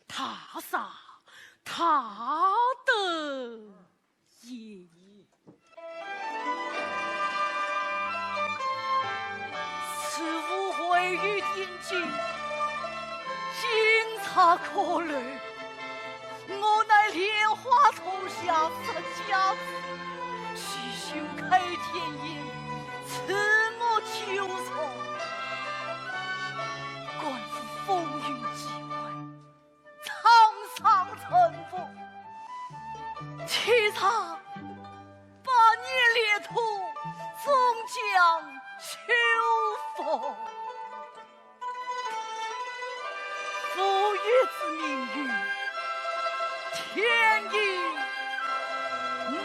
他杀他的也。此误会于天机，惊诧可虑。我乃莲花头下十家子，须修开天眼，赐我求从。官府风云际会，苍苍尘覆，其他把你列土终将秋风。赴约之命运，天意难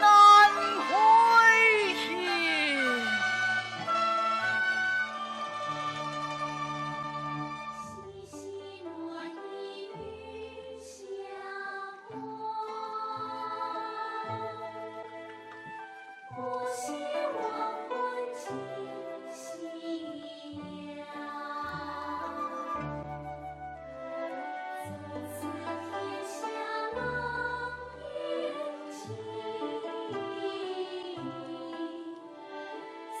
回也。细细落一雨下花，不希望魂尽夕阳。从此天下狼烟尽，洒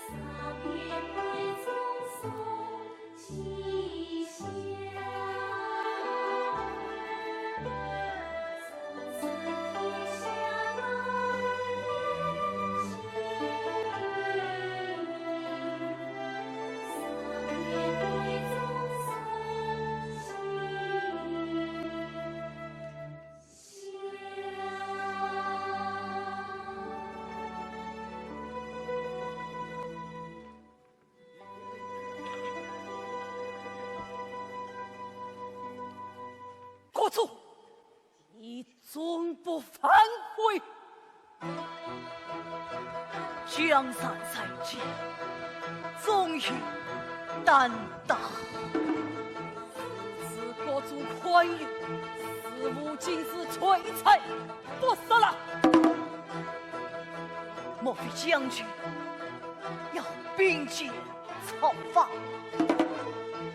遍归宗送吉祥。从此天下狼烟尽，洒遍归宗送国主，你总不反悔？江山在即，终于担当。此国主宽裕，似乎今是璀璨不死了。莫非将军要兵解草房？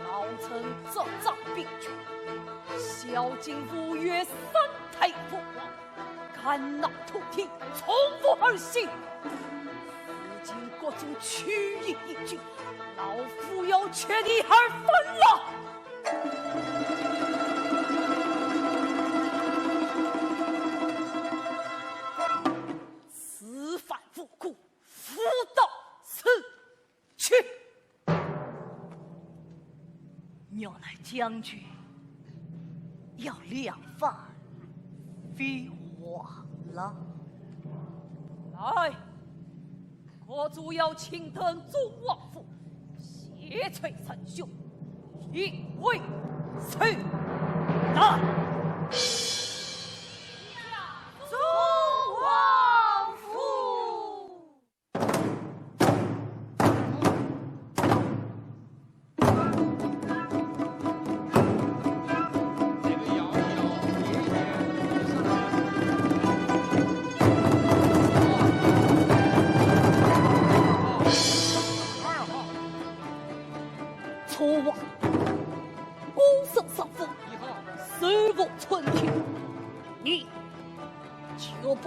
老臣这仗兵权，孝敬五岳三太父王，肝脑涂地，从不儿戏。如今国主取意一举，老夫要缺你二分了。此反复故，夫道此去。原来将军要量贩飞黄了。来，国主要请登宗王府，挟持三兄，一为此难。宗王府。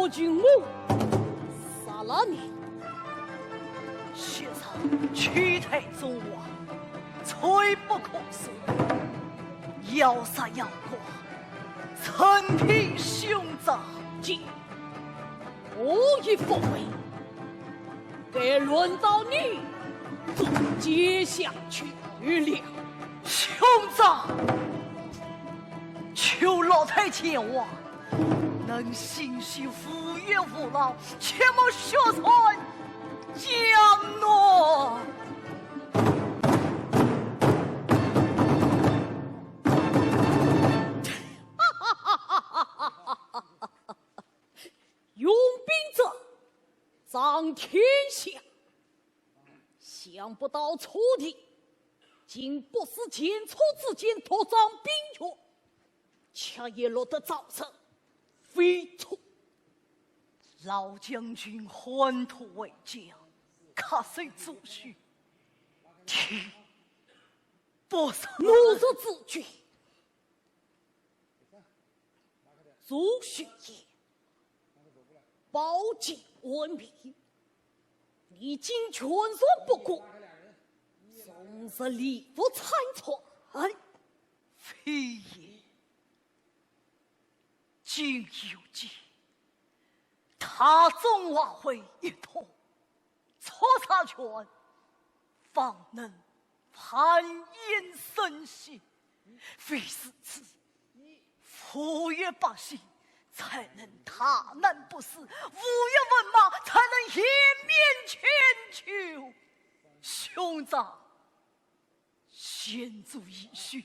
不君我杀了你！先生躯体中华，罪不可恕，要杀要剐，陈皮兄长。今我已复位，该轮到你做阶下去了。兄长，求老太前往，能心系父岳父老，切莫血传江诺。用兵者长天下，想不到楚地竟不是剑楚之间拓张兵权，恰也落得造成非楚。老将军换土为将，卡谁祖训？替不是奴者自觉，祖训也。保境文明，你今全算不顾，总是礼不参传。非也，今有计，他中瓦会一统，错杀权，方能攀岩升息。非是此，抚育百姓，才能踏难不死；武艺文马，才能颜面全球。兄长，先祖遗训，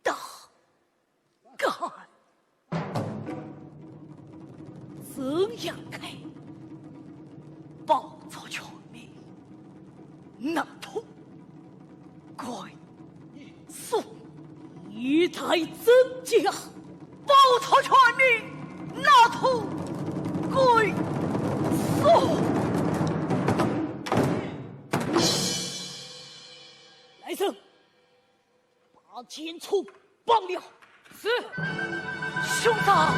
大干。怎样开？报仇全民，那土归宿，一台真假？报仇全民，那土归宿。来生，把剑楚绑了。是，兄长。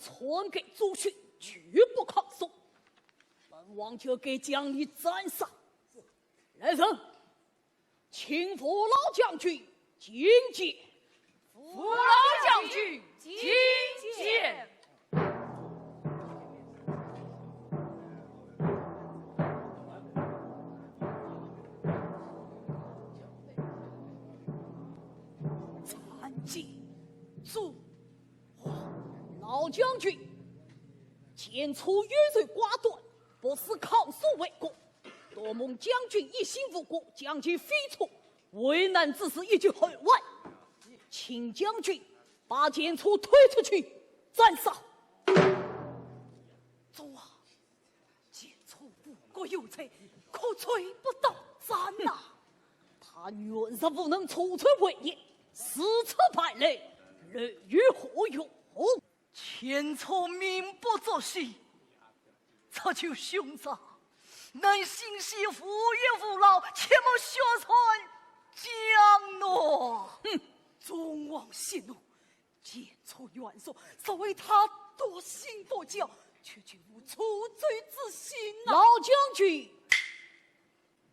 传给祖训，绝不抗送。本王就给将你斩杀。来生，请扶老将军觐见。扶老将军觐见。参见主。老将军，剑楚远水寡断，不是抗蜀为过。多蒙将军一心无过，将其废除，为难之事已经很晚，请将军把剑楚推出去斩杀。主啊，剑楚不过有罪，可罪不到斩呐。他原是不能处处为业，私策败类，人于何用？前楚名不作戏，这就兄长能心系父岳父老，切莫血传江诺。哼，众王息怒，剑楚元首，所谓他多信佛教，却绝无除罪之心呐。老将军，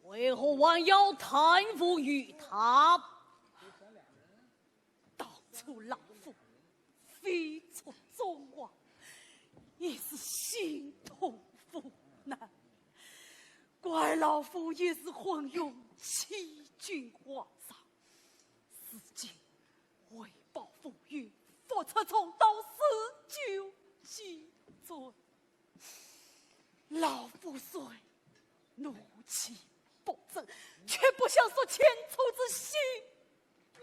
为何还要贪腐于他？当初老夫非出众王，也是心痛苦难。怪老夫也是混用欺君罔上，如今为报父岳，佛出重刀死救其罪。老夫虽怒气不争，却不想说前楚之性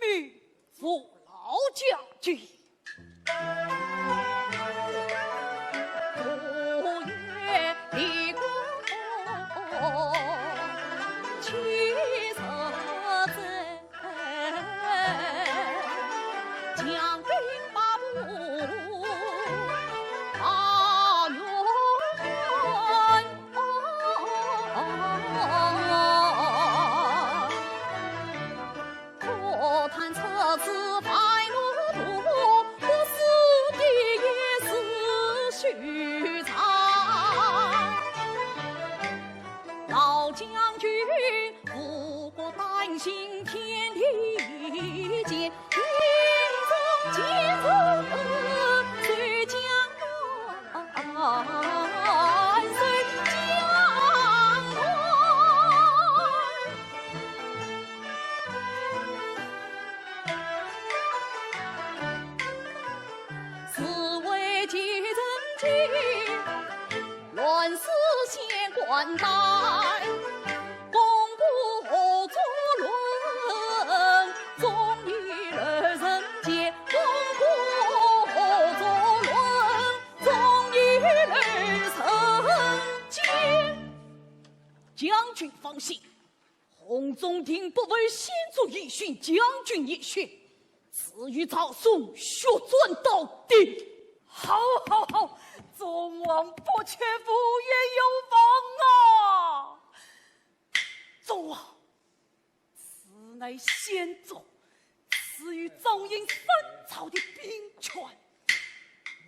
命。扶老将军。不愿离国，其实在将兵八部把今日随江乱，随江乱。此为继承君，乱世先官带。将军放心，洪宗廷不为先祖遗训，将军也学，赐予曹嵩血钻到底。好，宗王不缺夫也有望啊！宗王，此乃先祖赐予赵营三朝的兵权，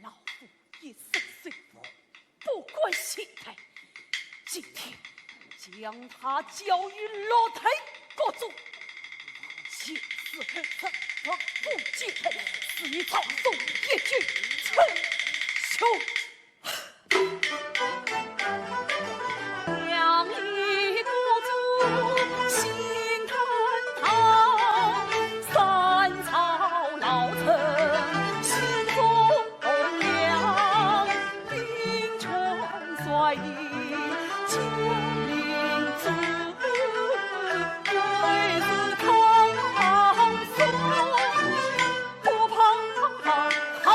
老夫一生虽佛，不管心态，今天将他交于落台国主，前世恨我不记恨，死于曹嵩一举成休。两一国主心坦荡，三朝老臣心中凉，兵权率意救民族，为子唐宋不彷徨。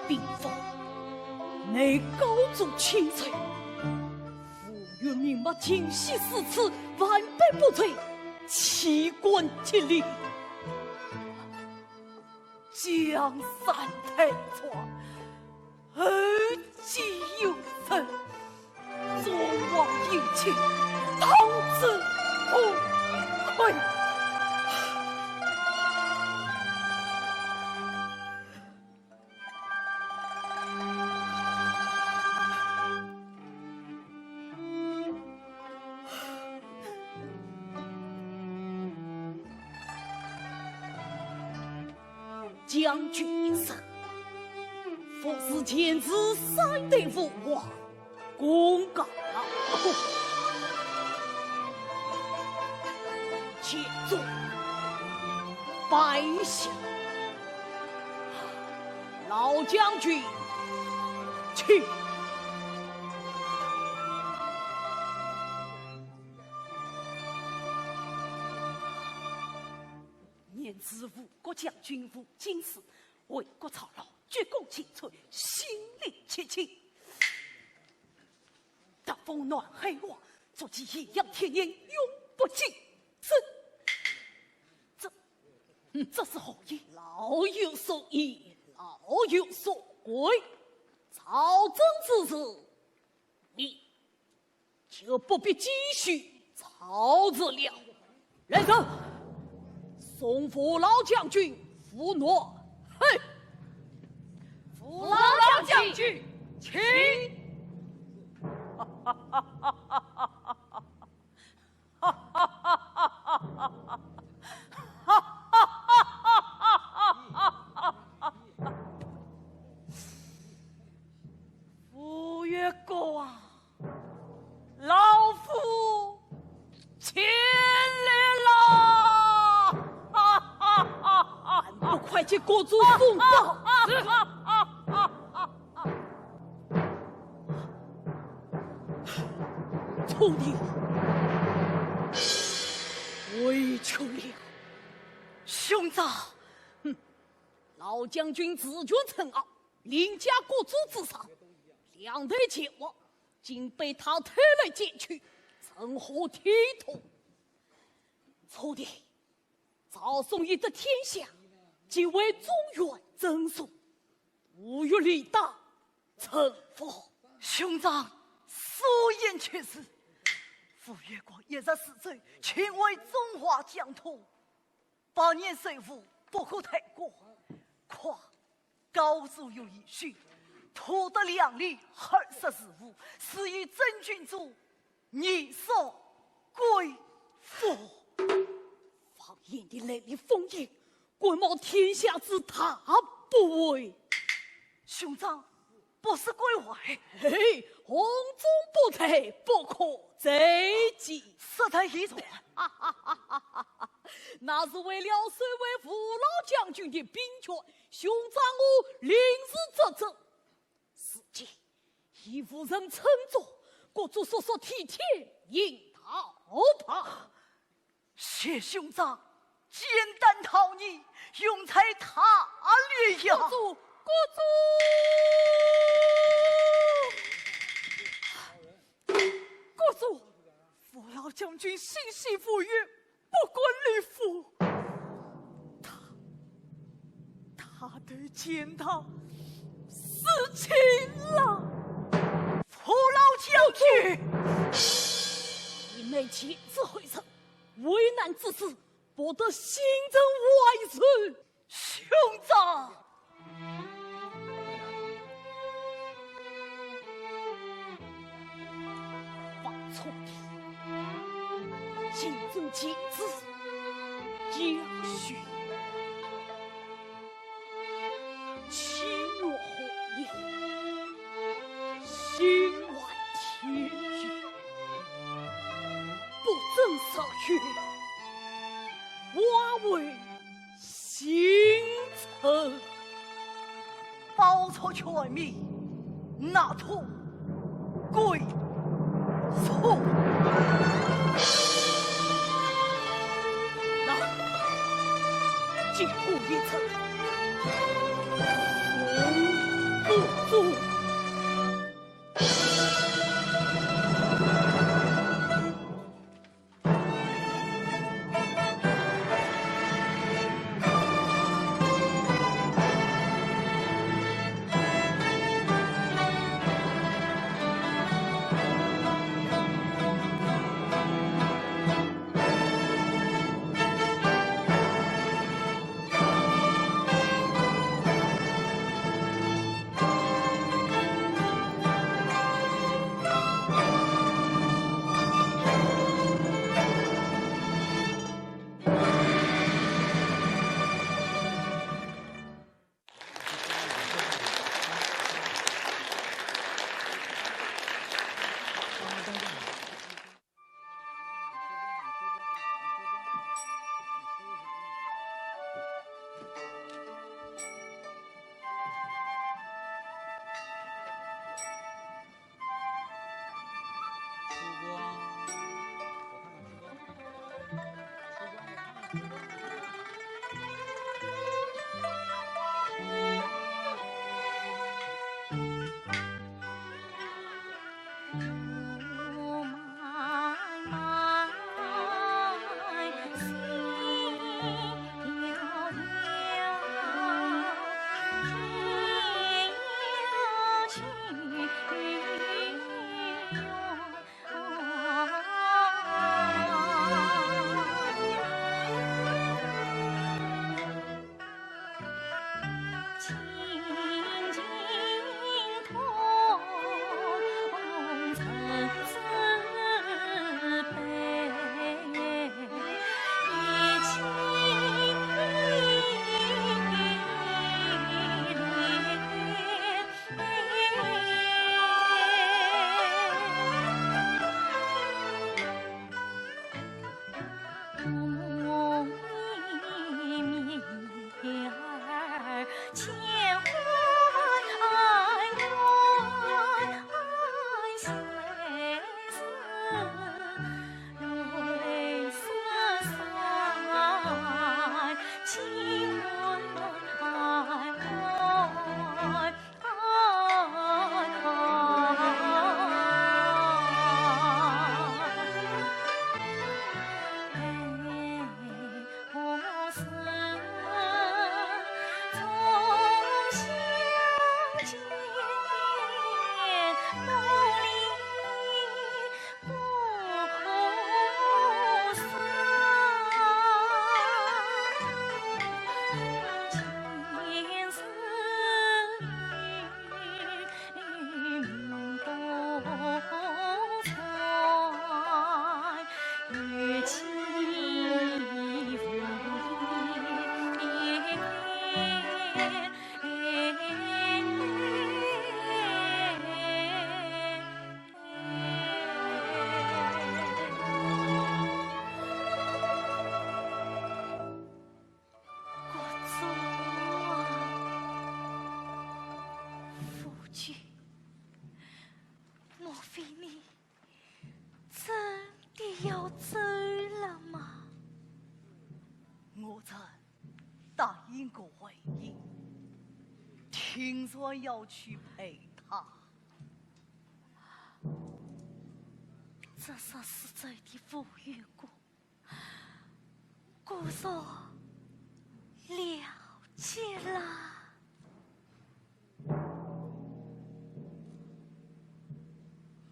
并非内高祖钦粹，父岳明白今昔四次万般不遂，弃官竭力，江山太错，而今有生，众望迎亲，当之无愧。将军一生，奉祀天子三代父王，功高劳厚。且坐拜下，老将军，去。念之吴国将军吴金氏为国操劳，鞠躬尽瘁，心灵切切。大风暖黑我，足迹一样天年，永不尽身。这是何意？老有所依，老有所归。朝政之事，你就不必继续操之了。人手，送父老将军伏诺。嘿，父老将军，请。吴越国啊，老夫前来了！不快去国主送报！徒弟委屈了，兄长。老将军自觉称傲，凌驾国主之上，两代前往，竟被他推来捡去，成何体统？徒弟，赵宋一得天下，即为中原征送，无欲力大，臣服。兄长所言确实，傅越国一日死罪，全为中华疆土，8年岁服不可太过。况高祖有遗训，图得2里24户，是以真君主你所归附。发行演的雷厉风行，鬼冒天下之大不韪。兄长，不是鬼坏，嘿，红中不退，不可贼己。色太一传，那是为了守卫父老将军的兵权，兄长我临时责正。事情已无人称作，国主说说体贴，应讨吧。谢兄长，简单讨你，用才他略呀。国主，国主，国主，父老将军心系父约，不管律夫。他得见到死情了。父老将军，你妹亲自回城，危难之时，博得新政外孙。兄长。放错的，心中亲自教训，欺我火焰，心外天宇，不争少许，化为星辰。报错全民，那土归错。那进步一层，不足。要走了吗？我曾答应过魏婴，听说要去陪他。这说是走的富裕过，姑说了解了。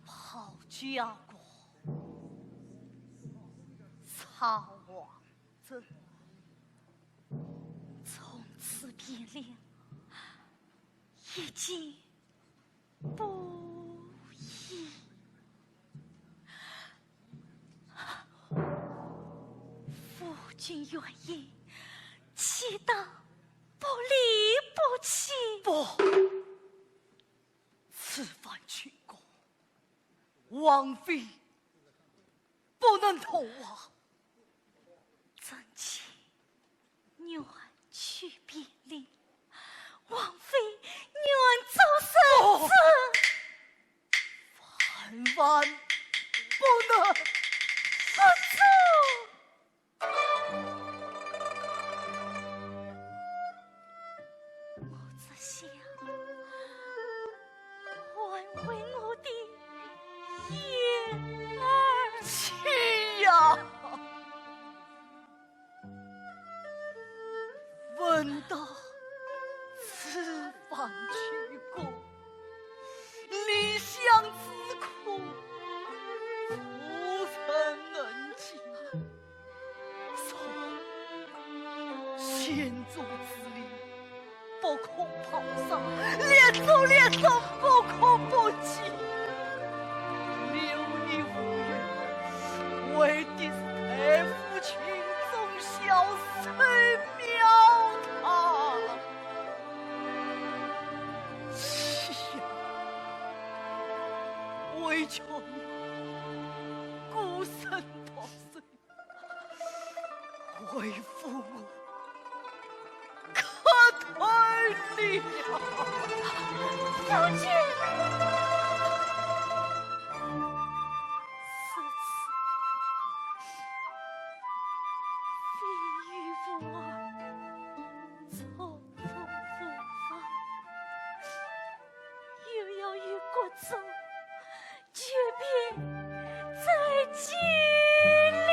好家国，曹王子，从此变了，已经不易。夫君愿意，岂当不离不弃？不，此番去过，王妃不能同往。真情愿去别离，王妃愿做圣旨。万万不能不做。我只想挽回我的眼儿。妻呀！闻到此番去过，离乡自苦，不曾能及。从先祖之礼，不可抛上；列祖列宗，不可不及。留你无缘，为的是陪父亲忠孝，虽庙堂。妻呀，为求你孤身脱水，为父母可退了。夫君。走，诀别再见了。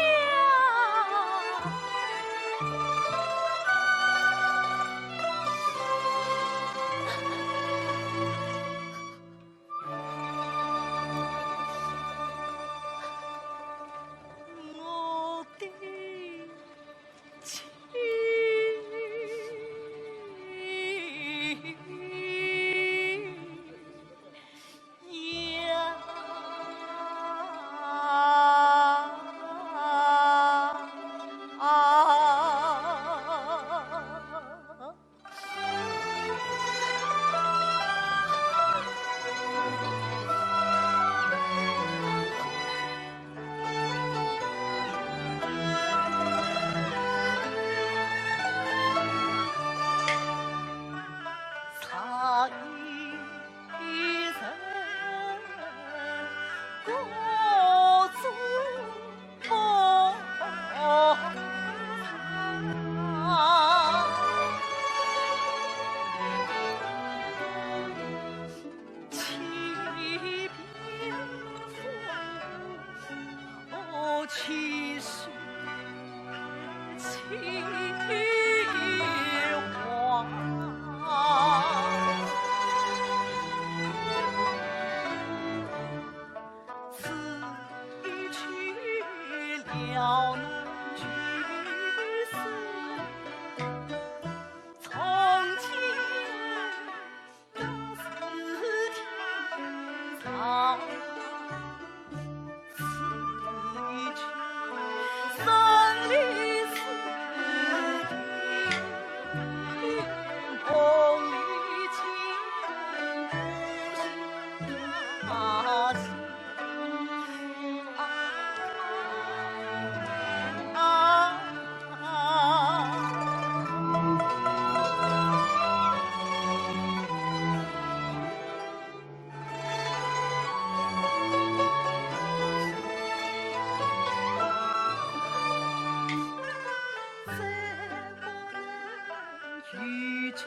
与君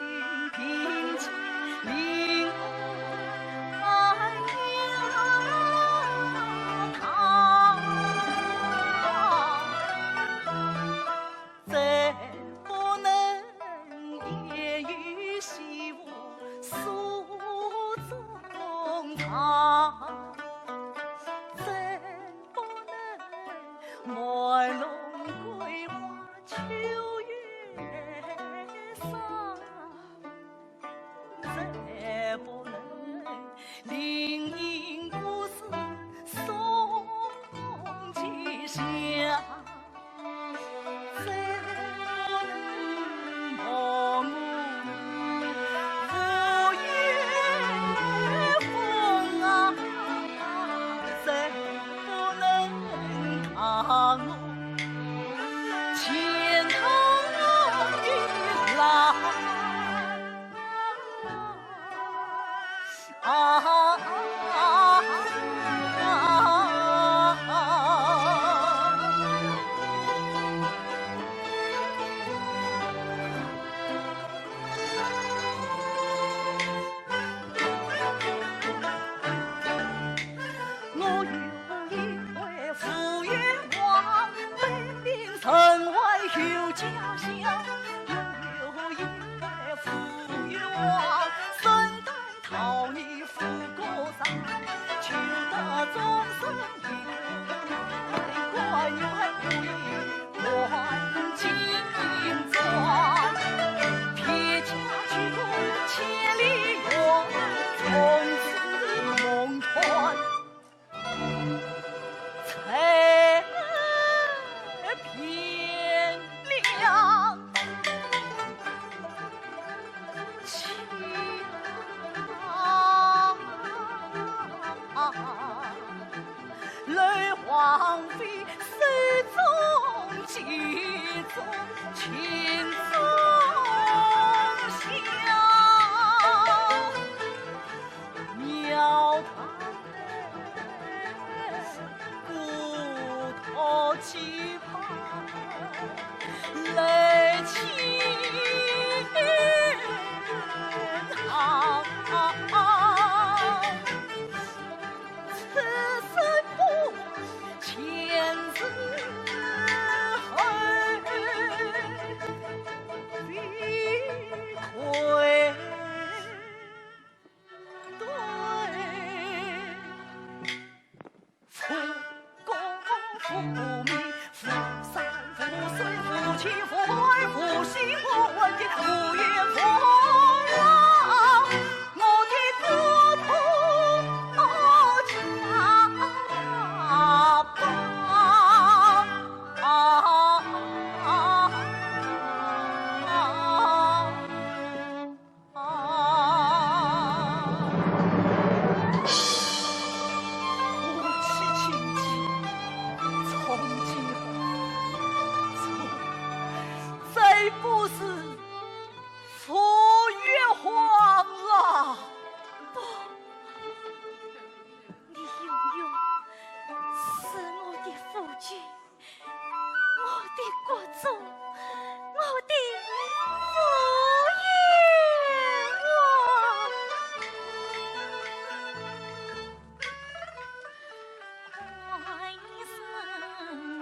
并肩临海呀堂，再不能言语惜物诉衷肠，再不能满龙桂花秋月桑，再不能灵隐故事送吉祥，再不能默默赴月风啊，再不能看我前头的浪我有一回赴约望，北冥城外有家乡。有一回赴约望，圣诞桃李富国上，求得终身一个关员不以还金装，撇家去过千里远，从此梦团才偏亮，情泪荒飞手中几种情中香，庙堂骨头期盼泪倾此生不千字恨必愧对父公父命父山父水父亲父爱父心我问的父岳父啊，我的国土家夫妻亲戚从今后再不是赴约皇了。你永远是我的夫君，我的国主，我的父王。还是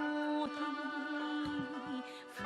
我的父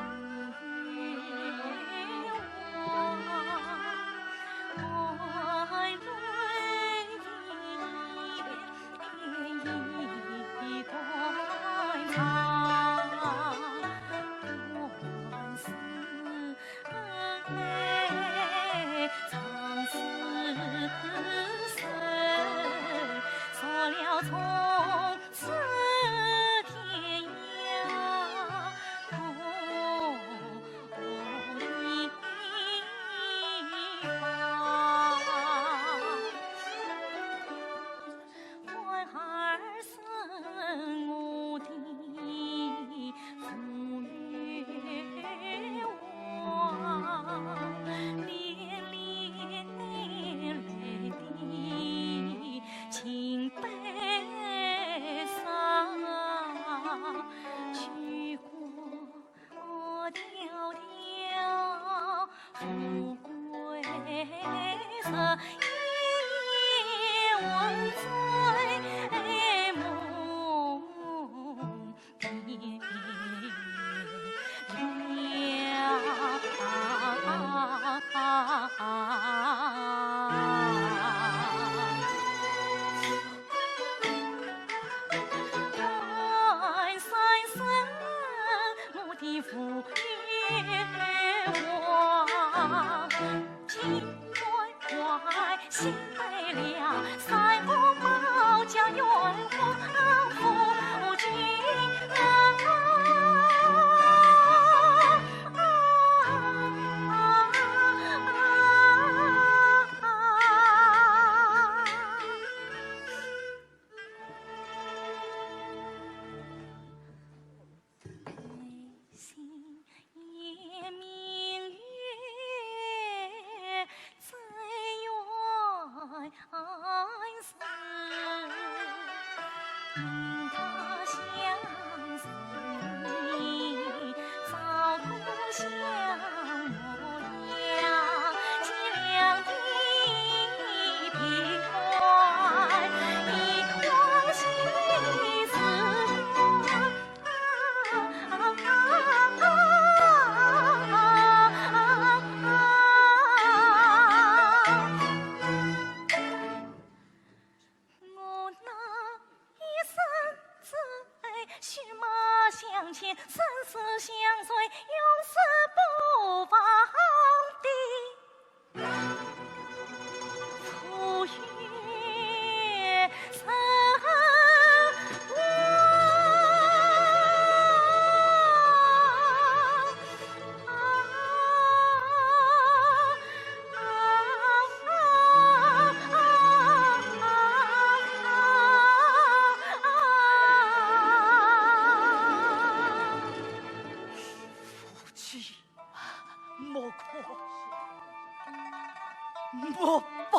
莫罢。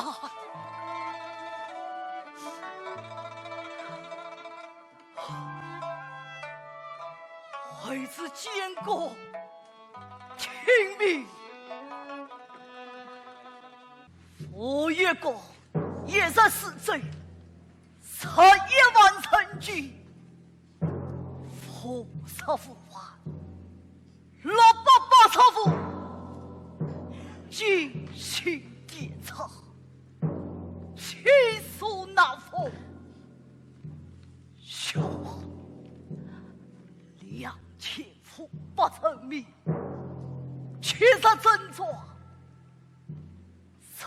孩子见过听命，佛爷公也在死罪，3夜完成局，菩萨父还688朝父，精心典藏，起诉难逢，兄两千夫不成命，却在真状，在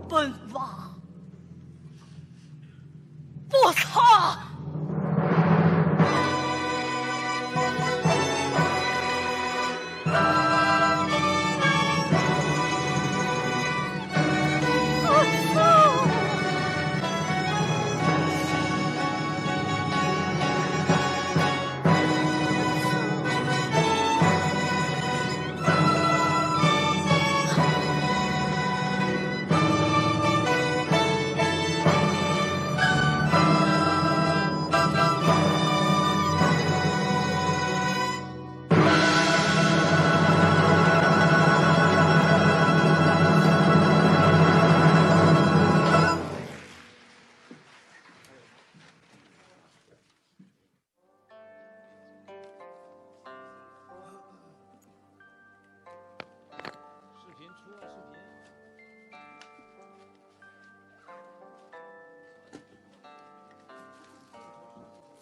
本王不差。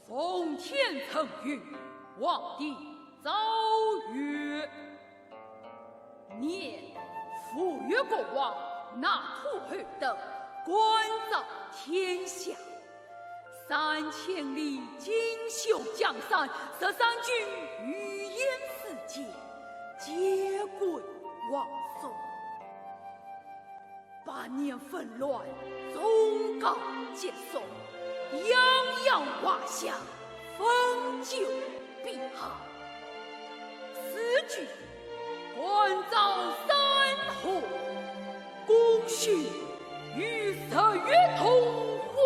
奉天承运，皇帝诏曰：念赴越国王那土后等关照天下，3000里锦绣江山，13军语言世界，皆归王宋。8年纷乱，终告结束。泱泱华夏，风就碧海。此举关照3河，功勋与3月同辉。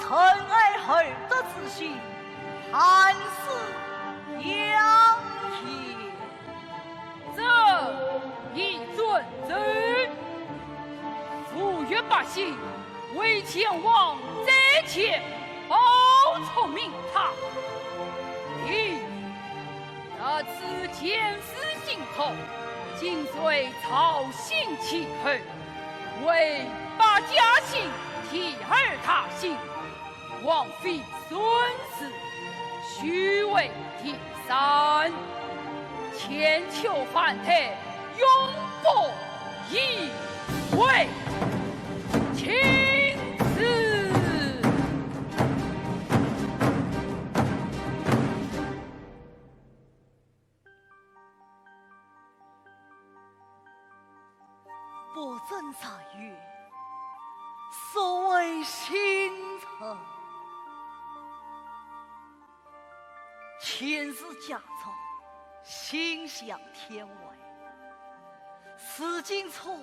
曾爱后的自信，判死扬言。这一准真，抚越百姓为前往在前报仇名堂。你那次前世行仇，紧随曹行其后，为把家兴替儿他兴，枉费孙子，虚伪第三，千秋反台，永不以为青史。不曾在月，所谓心诚，前世家仇，心向天外。思今错，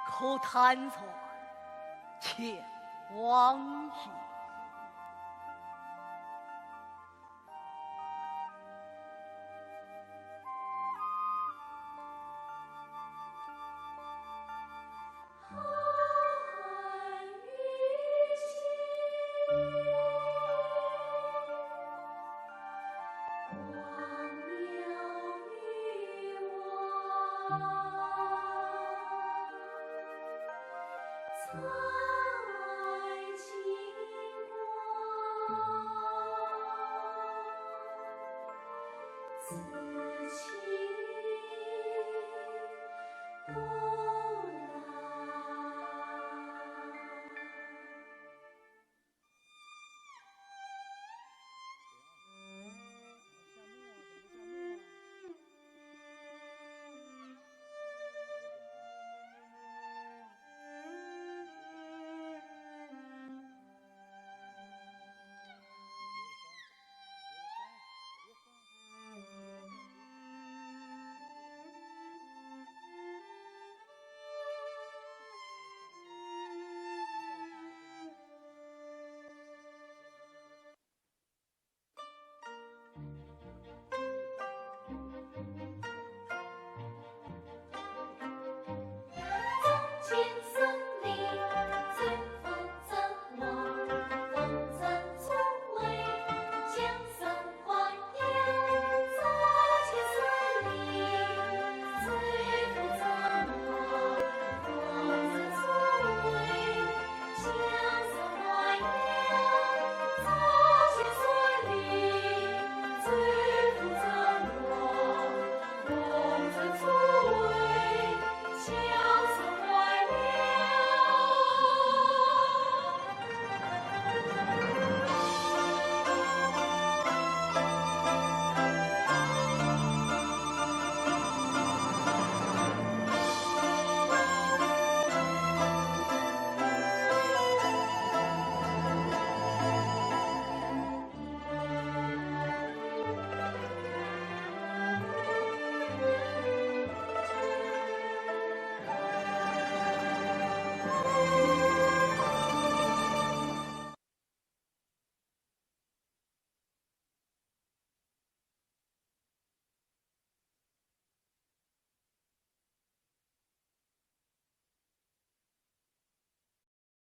可弹传前往矣。